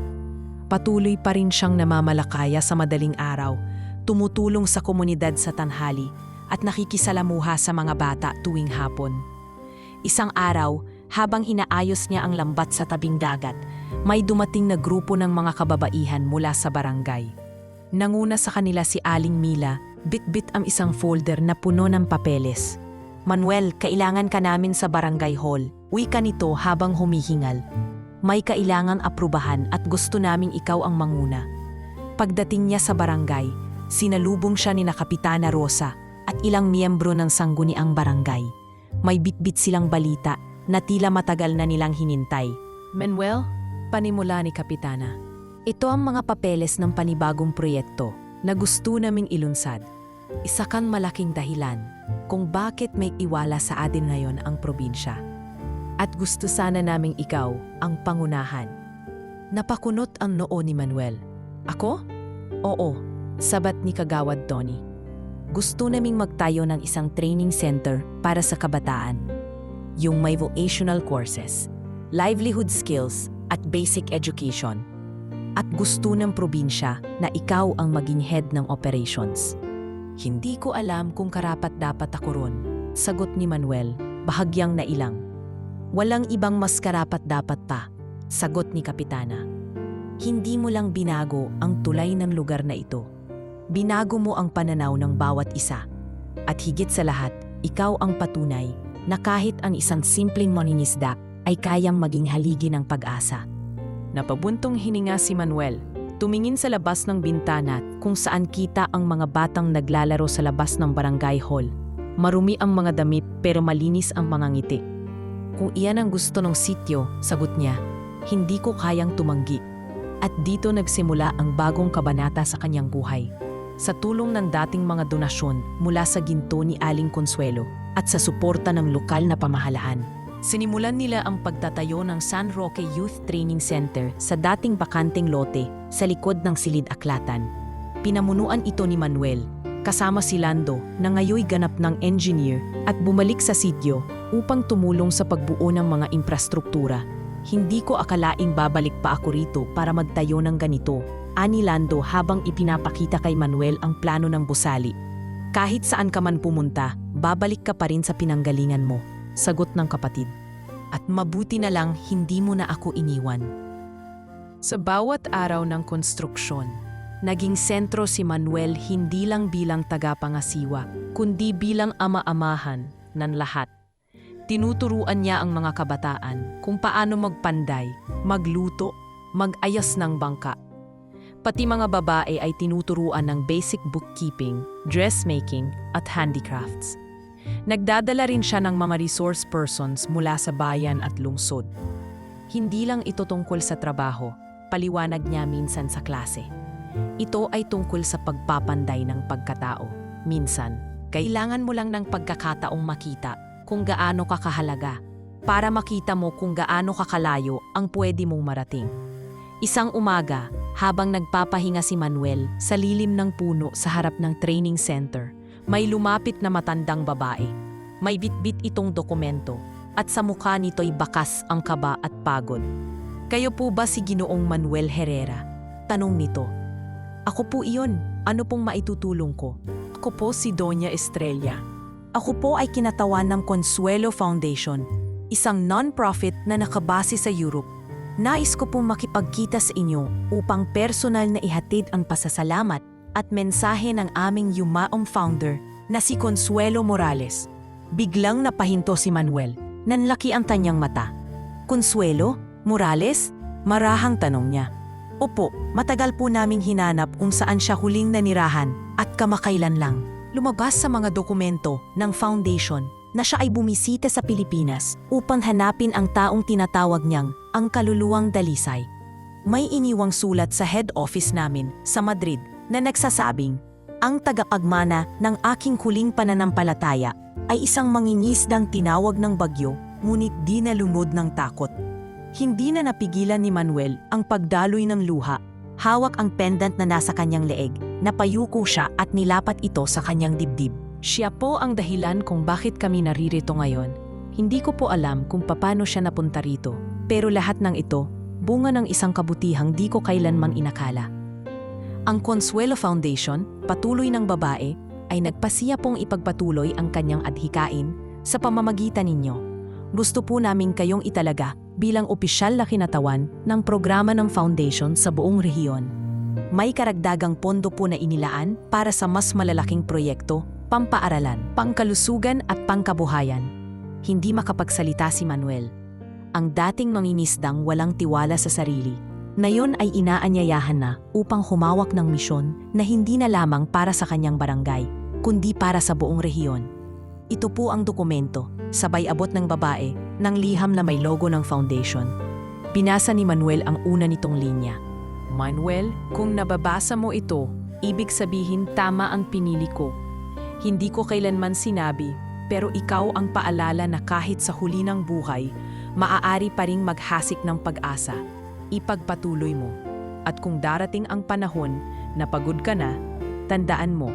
Patuloy pa rin siyang namamalakaya sa madaling araw, tumutulong sa komunidad sa tanghali at nakikisalamuha sa mga bata tuwing hapon. Isang araw, habang inaayos niya ang lambat sa tabing dagat, may dumating na grupo ng mga kababaihan mula sa barangay. Nanguna sa kanila si Aling Mila, bit-bit ang isang folder na puno ng papeles. Manuel, kailangan ka namin sa barangay hall. Wika nito habang humihingal. May kailangang aprubahan at gusto naming ikaw ang manguna. Pagdating niya sa barangay, sinalubong siya ni na Kapitana Rosa at ilang miyembro ng sangguniang barangay. May bitbit silang balita na tila matagal na nilang hinintay. Manuel, panimula ni Kapitana. Ito ang mga papeles ng panibagong proyekto na gusto naming ilunsad. Isa kang malaking dahilan kung bakit may iwala sa atin ngayon ang probinsya. At gusto sana naming ikaw ang pangunahan. Napakunot ang noo ni Manuel. Ako? Oo, sabat ni Kagawad Tony. Gusto naming magtayo ng isang training center para sa kabataan. Yung may vocational courses, livelihood skills at basic education. At gusto ng probinsya na ikaw ang maging head ng operations. Hindi ko alam kung karapat-dapat ako ron, sagot ni Manuel, bahagyang nailang. Walang ibang mas karapat-dapat pa, sagot ni Kapitana. Hindi mo lang binago ang tulay ng lugar na ito. Binago mo ang pananaw ng bawat isa. At higit sa lahat, ikaw ang patunay na kahit ang isang simpleng mangingisda ay kayang maging haligi ng pag-asa. Napabuntong hininga si Manuel. Tumingin sa labas ng bintana kung saan kita ang mga batang naglalaro sa labas ng barangay hall. Marumi ang mga damit pero malinis ang mga ngiti. Kung iyan ang gusto ng sityo, sagot niya, hindi ko kayang tumanggi. At dito nagsimula ang bagong kabanata sa kanyang buhay. Sa tulong ng dating mga donasyon mula sa ginto ni Aling Consuelo at sa suporta ng lokal na pamahalaan, sinimulan nila ang pagtatayo ng San Roque Youth Training Center sa dating bakanteng lote sa likod ng Silid Aklatan. Pinamunuan ito ni Manuel, kasama si Lando na ngayoy ganap ng engineer at bumalik sa sitio upang tumulong sa pagbuo ng mga infrastruktura. Hindi ko akalaing babalik pa ako rito para magtayo ng ganito, ani Lando habang ipinapakita kay Manuel ang plano ng gusali. Kahit saan ka man pumunta, babalik ka pa rin sa pinanggalingan mo, sagot ng kapatid. At mabuti na lang hindi mo na ako iniwan. Sa bawat araw ng konstruksyon, naging sentro si Manuel hindi lang bilang tagapangasiwa, kundi bilang ama-amahan ng lahat. Tinuturuan niya ang mga kabataan kung paano magpanday, magluto, mag-ayos ng bangka. Pati mga babae ay tinuturuan ng basic bookkeeping, dressmaking at handicrafts. Nagdadala rin siya ng mga resource persons mula sa bayan at lungsod. Hindi lang ito tungkol sa trabaho, paliwanag niya minsan sa klase. Ito ay tungkol sa pagpapanday ng pagkatao. Minsan, kailangan mo lang ng pagkakataong makita kung gaano ka kahalaga, para makita mo kung gaano kakalayo ang pwede mong marating. Isang umaga, habang nagpapahinga si Manuel sa lilim ng puno sa harap ng training center, may lumapit na matandang babae. May bitbit itong dokumento, at sa mukha nito'y bakas ang kaba at pagod. Kayo po ba si Ginoong Manuel Herrera? Tanong nito. Ako po iyon. Ano pong maitutulong ko? Ako po si Doña Estrella. Ako po ay kinatawan ng Consuelo Foundation, isang non-profit na nakabase sa Europe. Nais ko pong makipagkita sa inyo upang personal na ihatid ang pasasalamat at mensahe ng aming yumaong founder na si Consuelo Morales. Biglang napahinto si Manuel. Nanlaki ang kanyang mata. Consuelo? Morales? Marahang tanong niya. Opo, matagal po naming hinanap kung saan siya huling nanirahan at kamakailan lang. Lumabas sa mga dokumento ng foundation na siya ay bumisita sa Pilipinas upang hanapin ang taong tinatawag niyang ang kaluluwang dalisay. May iniwang sulat sa head office namin sa Madrid na nagsasabing, ang tagapagmana ng aking huling pananampalataya ay isang mangingisdang tinawag ng bagyo ngunit di nalunod ng takot. Hindi na napigilan ni Manuel ang pagdaloy ng luha. Hawak ang pendant na nasa kanyang leeg, napayuko siya at nilapat ito sa kanyang dibdib. Siya po ang dahilan kung bakit kami naririto ngayon. Hindi ko po alam kung paano siya napunta rito, pero lahat ng ito, bunga ng isang kabutihang di ko kailanmang inakala. Ang Consuelo Foundation, patuloy ng babae, ay nagpasiya pong ipagpatuloy ang kanyang adhikain sa pamamagitan ninyo. Gusto po namin kayong italaga bilang opisyal na kinatawan ng programa ng foundation sa buong rehiyon. May karagdagang pondo po na inilaan para sa mas malalaking proyekto, pampaaralan, pangkalusugan at pangkabuhayan. Hindi makapagsalita si Manuel. Ang dating mangingisdang walang tiwala sa sarili, ngayon ay inaanyayahan na upang humawak ng misyon na hindi na lamang para sa kanyang barangay, kundi para sa buong rehiyon. Ito po ang dokumento, sabay abot ng babae, ng liham na may logo ng foundation. Binasa ni Manuel ang una nitong linya. Manuel, kung nababasa mo ito, ibig sabihin tama ang pinili ko. Hindi ko kailanman sinabi, pero ikaw ang paalala na kahit sa huli ng buhay, maaari pa ring maghasik ng pag-asa. Ipagpatuloy mo. At kung darating ang panahon na pagod ka na, tandaan mo,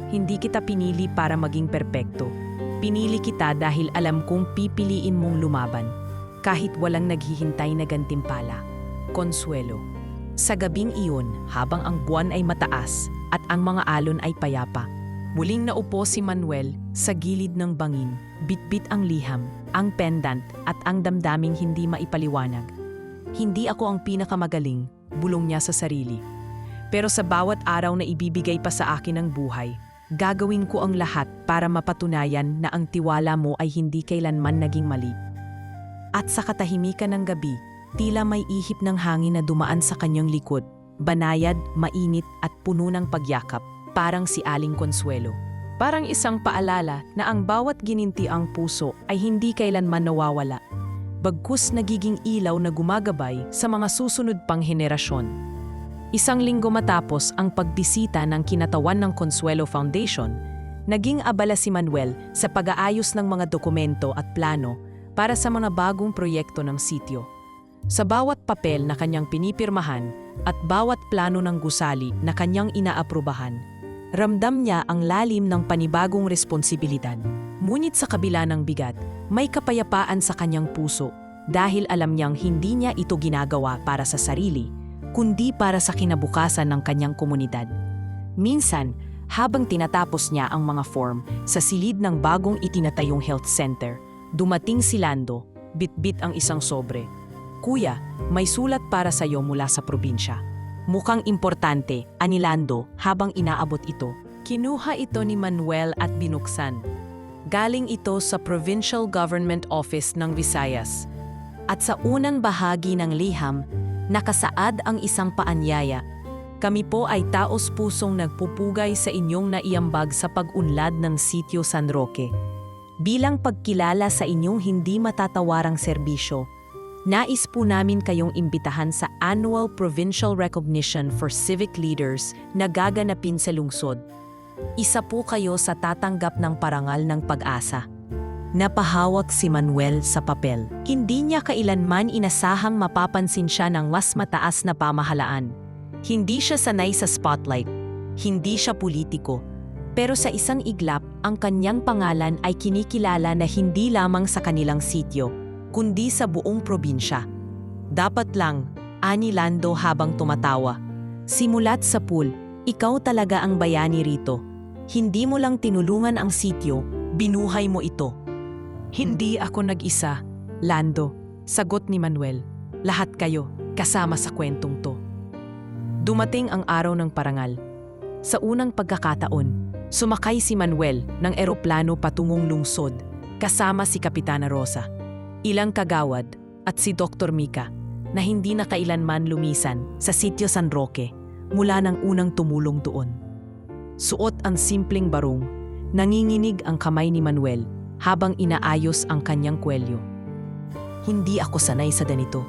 hindi kita pinili para maging perpekto. Pinili kita dahil alam kong pipiliin mong lumaban, kahit walang naghihintay na gantimpala. Consuelo. Sa gabing iyon, habang ang buwan ay mataas at ang mga alon ay payapa, muling naupo si Manuel sa gilid ng bangin, bitbit ang liham, ang pendant at ang damdaming hindi maipaliwanag. Hindi ako ang pinakamagaling, bulong niya sa sarili. Pero sa bawat araw na ibibigay pa sa akin ng buhay, gagawin ko ang lahat para mapatunayan na ang tiwala mo ay hindi kailanman naging mali. At sa katahimikan ng gabi, tila may ihip ng hangin na dumaan sa kanyang likod, banayad, mainit at puno ng pagyakap, parang si Aling Consuelo. Parang isang paalala na ang bawat ginintiang puso ay hindi kailanman nawawala. Bagkus nagiging ilaw na gumagabay sa mga susunod pang henerasyon. Isang linggo matapos ang pagbisita ng kinatawan ng Consuelo Foundation, naging abala si Manuel sa pag-aayos ng mga dokumento at plano para sa mga bagong proyekto ng sitio. Sa bawat papel na kanyang pinipirmahan at bawat plano ng gusali na kanyang inaaprubahan, ramdam niya ang lalim ng panibagong responsibilidad. Ngunit sa kabila ng bigat, may kapayapaan sa kanyang puso dahil alam niyang hindi niya ito ginagawa para sa sarili, kundi para sa kinabukasan ng kanyang komunidad. Minsan, habang tinatapos niya ang mga form sa silid ng bagong itinatayong health center, dumating si Lando, bitbit ang isang sobre. "Kuya, may sulat para sa iyo mula sa probinsya." Mukhang importante, ani Lando habang inaabot ito. Kinuha ito ni Manuel at binuksan. Galing ito sa Provincial Government Office ng Visayas. At sa unang bahagi ng liham, nakasaad ang isang paanyaya. "Kami po ay taos-pusong nagpupugay sa inyong naiambag sa pag-unlad ng Sitio San Roque. Bilang pagkilala sa inyong hindi matatawarang serbisyo, nais po namin kayong imbitahan sa Annual Provincial Recognition for Civic Leaders na gaganapin sa lungsod. Isa po kayo sa tatanggap ng parangal ng pag-asa." Napahawak si Manuel sa papel. Hindi niya kailanman inasahang mapapansin siya ng mas mataas na pamahalaan. Hindi siya sanay sa spotlight. Hindi siya politiko. Pero sa isang iglap, ang kanyang pangalan ay kinikilala na hindi lamang sa kanilang sityo, kundi sa buong probinsya. "Dapat lang," ani Lando habang tumatawa. "Simulat sa pool, ikaw talaga ang bayani rito. Hindi mo lang tinulungan ang sityo, binuhay mo ito." "Hindi ako nag-isa, Lando," sagot ni Manuel. "Lahat kayo, kasama sa kwentong to." Dumating ang araw ng parangal. Sa unang pagkakataon, sumakay si Manuel ng eroplano patungong lungsod, kasama si Kapitana Rosa, ilang kagawad at si Dr. Mika na hindi na kailanman lumisan sa Sitio San Roque mula ng unang tumulong doon. Suot ang simpleng barong, nanginginig ang kamay ni Manuel habang inaayos ang kanyang kwelyo. "Hindi ako sanay sa ganito,"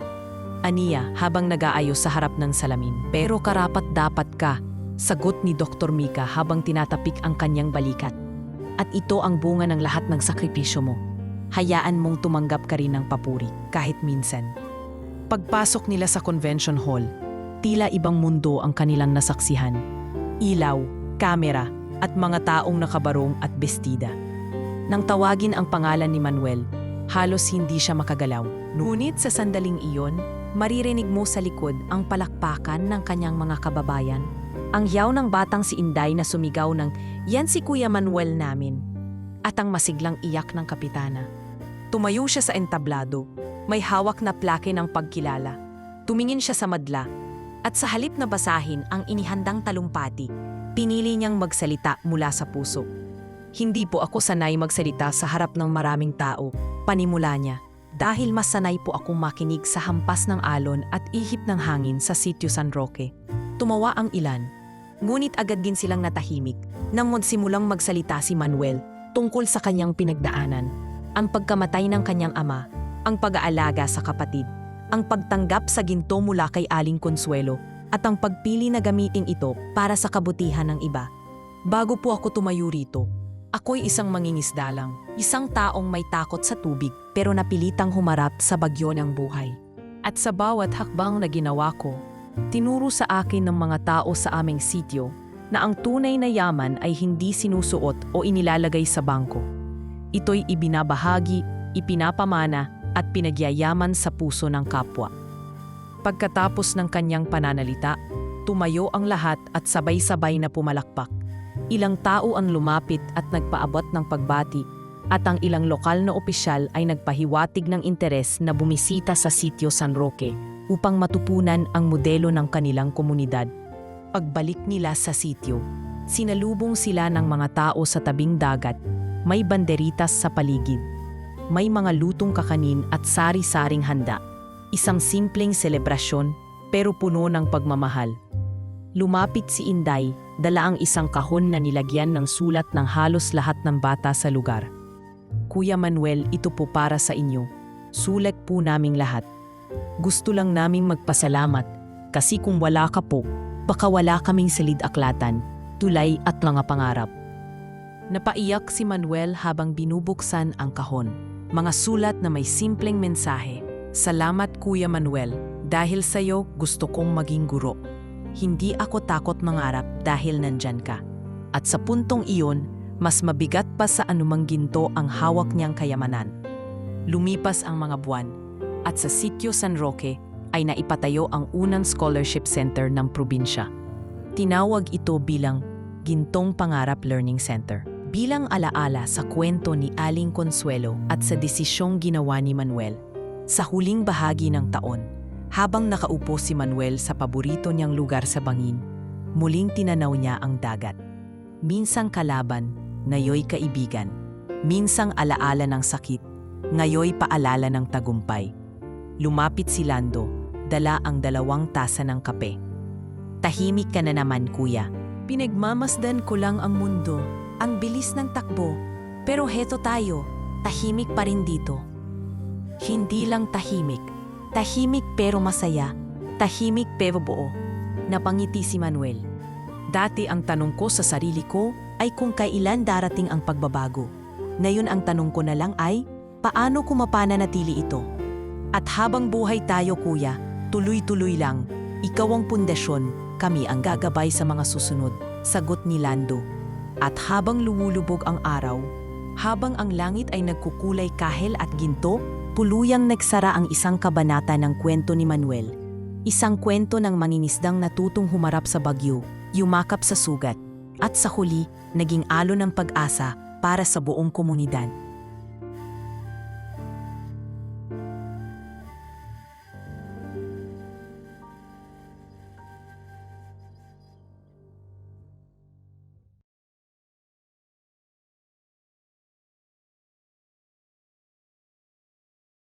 aniya habang nag-aayos sa harap ng salamin. "Pero karapat-dapat ka," sagot ni Dr. Mika habang tinatapik ang kanyang balikat. "At ito ang bunga ng lahat ng sakripisyo mo. Hayaan mong tumanggap ka rin ng papuri, kahit minsan." Pagpasok nila sa convention hall, tila ibang mundo ang kanilang nasaksihan. Ilaw, kamera, at mga taong nakabarong at bestida. Nang tawagin ang pangalan ni Manuel, halos hindi siya makagalaw. Ngunit sa sandaling iyon, maririnig mo sa likod ang palakpakan ng kanyang mga kababayan. Ang hiyaw ng batang si Inday na sumigaw ng, "Yan si Kuya Manuel namin." At ang masiglang iyak ng kapitana. Tumayo siya sa entablado, may hawak na plake ng pagkilala. Tumingin siya sa madla, at sa halip na basahin ang inihandang talumpati, pinili niyang magsalita mula sa puso. "Hindi po ako sanay magsalita sa harap ng maraming tao," panimula niya, "dahil mas sanay po akong makinig sa hampas ng alon at ihip ng hangin sa Sitio San Roque." Tumawa ang ilan, ngunit agad din silang natahimik nang magsimulang magsalita si Manuel tungkol sa kanyang pinagdaanan, ang pagkamatay ng kanyang ama, ang pag-aalaga sa kapatid, ang pagtanggap sa ginto mula kay Aling Consuelo, at ang pagpili na gamitin ito para sa kabutihan ng iba. "Bago po ako tumayo rito, ako'y isang mangingisda lang, isang taong may takot sa tubig pero napilitang humarap sa bagyo ng buhay. At sa bawat hakbang na ginawa ko, tinuro sa akin ng mga tao sa aming sityo na ang tunay na yaman ay hindi sinusuot o inilalagay sa bangko. Ito'y ibinabahagi, ipinapamana at pinagyayaman sa puso ng kapwa." Pagkatapos ng kanyang pananalita, tumayo ang lahat at sabay-sabay na pumalakpak. Ilang tao ang lumapit at nagpaabot ng pagbati, at ang ilang lokal na opisyal ay nagpahiwatig ng interes na bumisita sa Sitio San Roque upang matupunan ang modelo ng kanilang komunidad. Pagbalik nila sa sitio, sinalubong sila ng mga tao sa tabing dagat, may banderitas sa paligid. may mga lutong kakanin at sari-saring handa. Isang simpleng selebrasyon pero puno ng pagmamahal. Lumapit si Inday, dala ang isang kahon na nilagyan ng sulat ng halos lahat ng bata sa lugar. Kuya Manuel, ito po para sa inyo. Sulat po naming lahat. Gusto lang naming magpasalamat kasi kung wala ka po, baka wala kaming silid-aklatan, tulay at mga pangarap. Napaiyak si Manuel habang binubuksan ang kahon. Mga sulat na may simpleng mensahe. Salamat Kuya Manuel, dahil sa'yo gusto kong maging guro. Hindi ako takot mangarap dahil nandyan ka. At sa puntong iyon, mas mabigat pa sa anumang ginto ang hawak niyang kayamanan. Lumipas ang mga buwan, at sa Sitio San Roque ay naipatayo ang unang scholarship center ng probinsya. Tinawag ito bilang Gintong Pangarap Learning Center. Bilang alaala sa kwento ni Aling Consuelo at sa desisyong ginawa ni Manuel, sa huling bahagi ng taon, habang nakaupo si Manuel sa paborito niyang lugar sa bangin, muling tinanaw niya ang dagat. Minsang kalaban, ngayoy kaibigan. Minsang alaala ng sakit, ngayoy paalala ng tagumpay. Lumapit si Lando, dala ang 2 tasa ng kape. Tahimik ka na naman, kuya. Pinagmamasdan ko lang ang mundo, ang bilis ng takbo. Pero heto tayo, tahimik pa rin dito. Hindi lang tahimik pero masaya, tahimik pero buo. Napangiti si Manuel. Dati ang tanong ko sa sarili ko ay kung kailan darating ang pagbabago. Ngayon ang tanong ko na lang ay, paano ko mapananatili ito? At habang buhay tayo kuya, tuloy-tuloy lang. Ikaw ang pundasyon, kami ang gagabay sa mga susunod, sagot ni Lando. At habang lumulubog ang araw, habang ang langit ay nagkukulay kahel at ginto, puluyang nagsara ang isang kabanata ng kwento ni Manuel. Isang kwento ng mangingisdang natutong humarap sa bagyo, yumakap sa sugat, at sa huli, naging alon ng pag-asa para sa buong komunidad.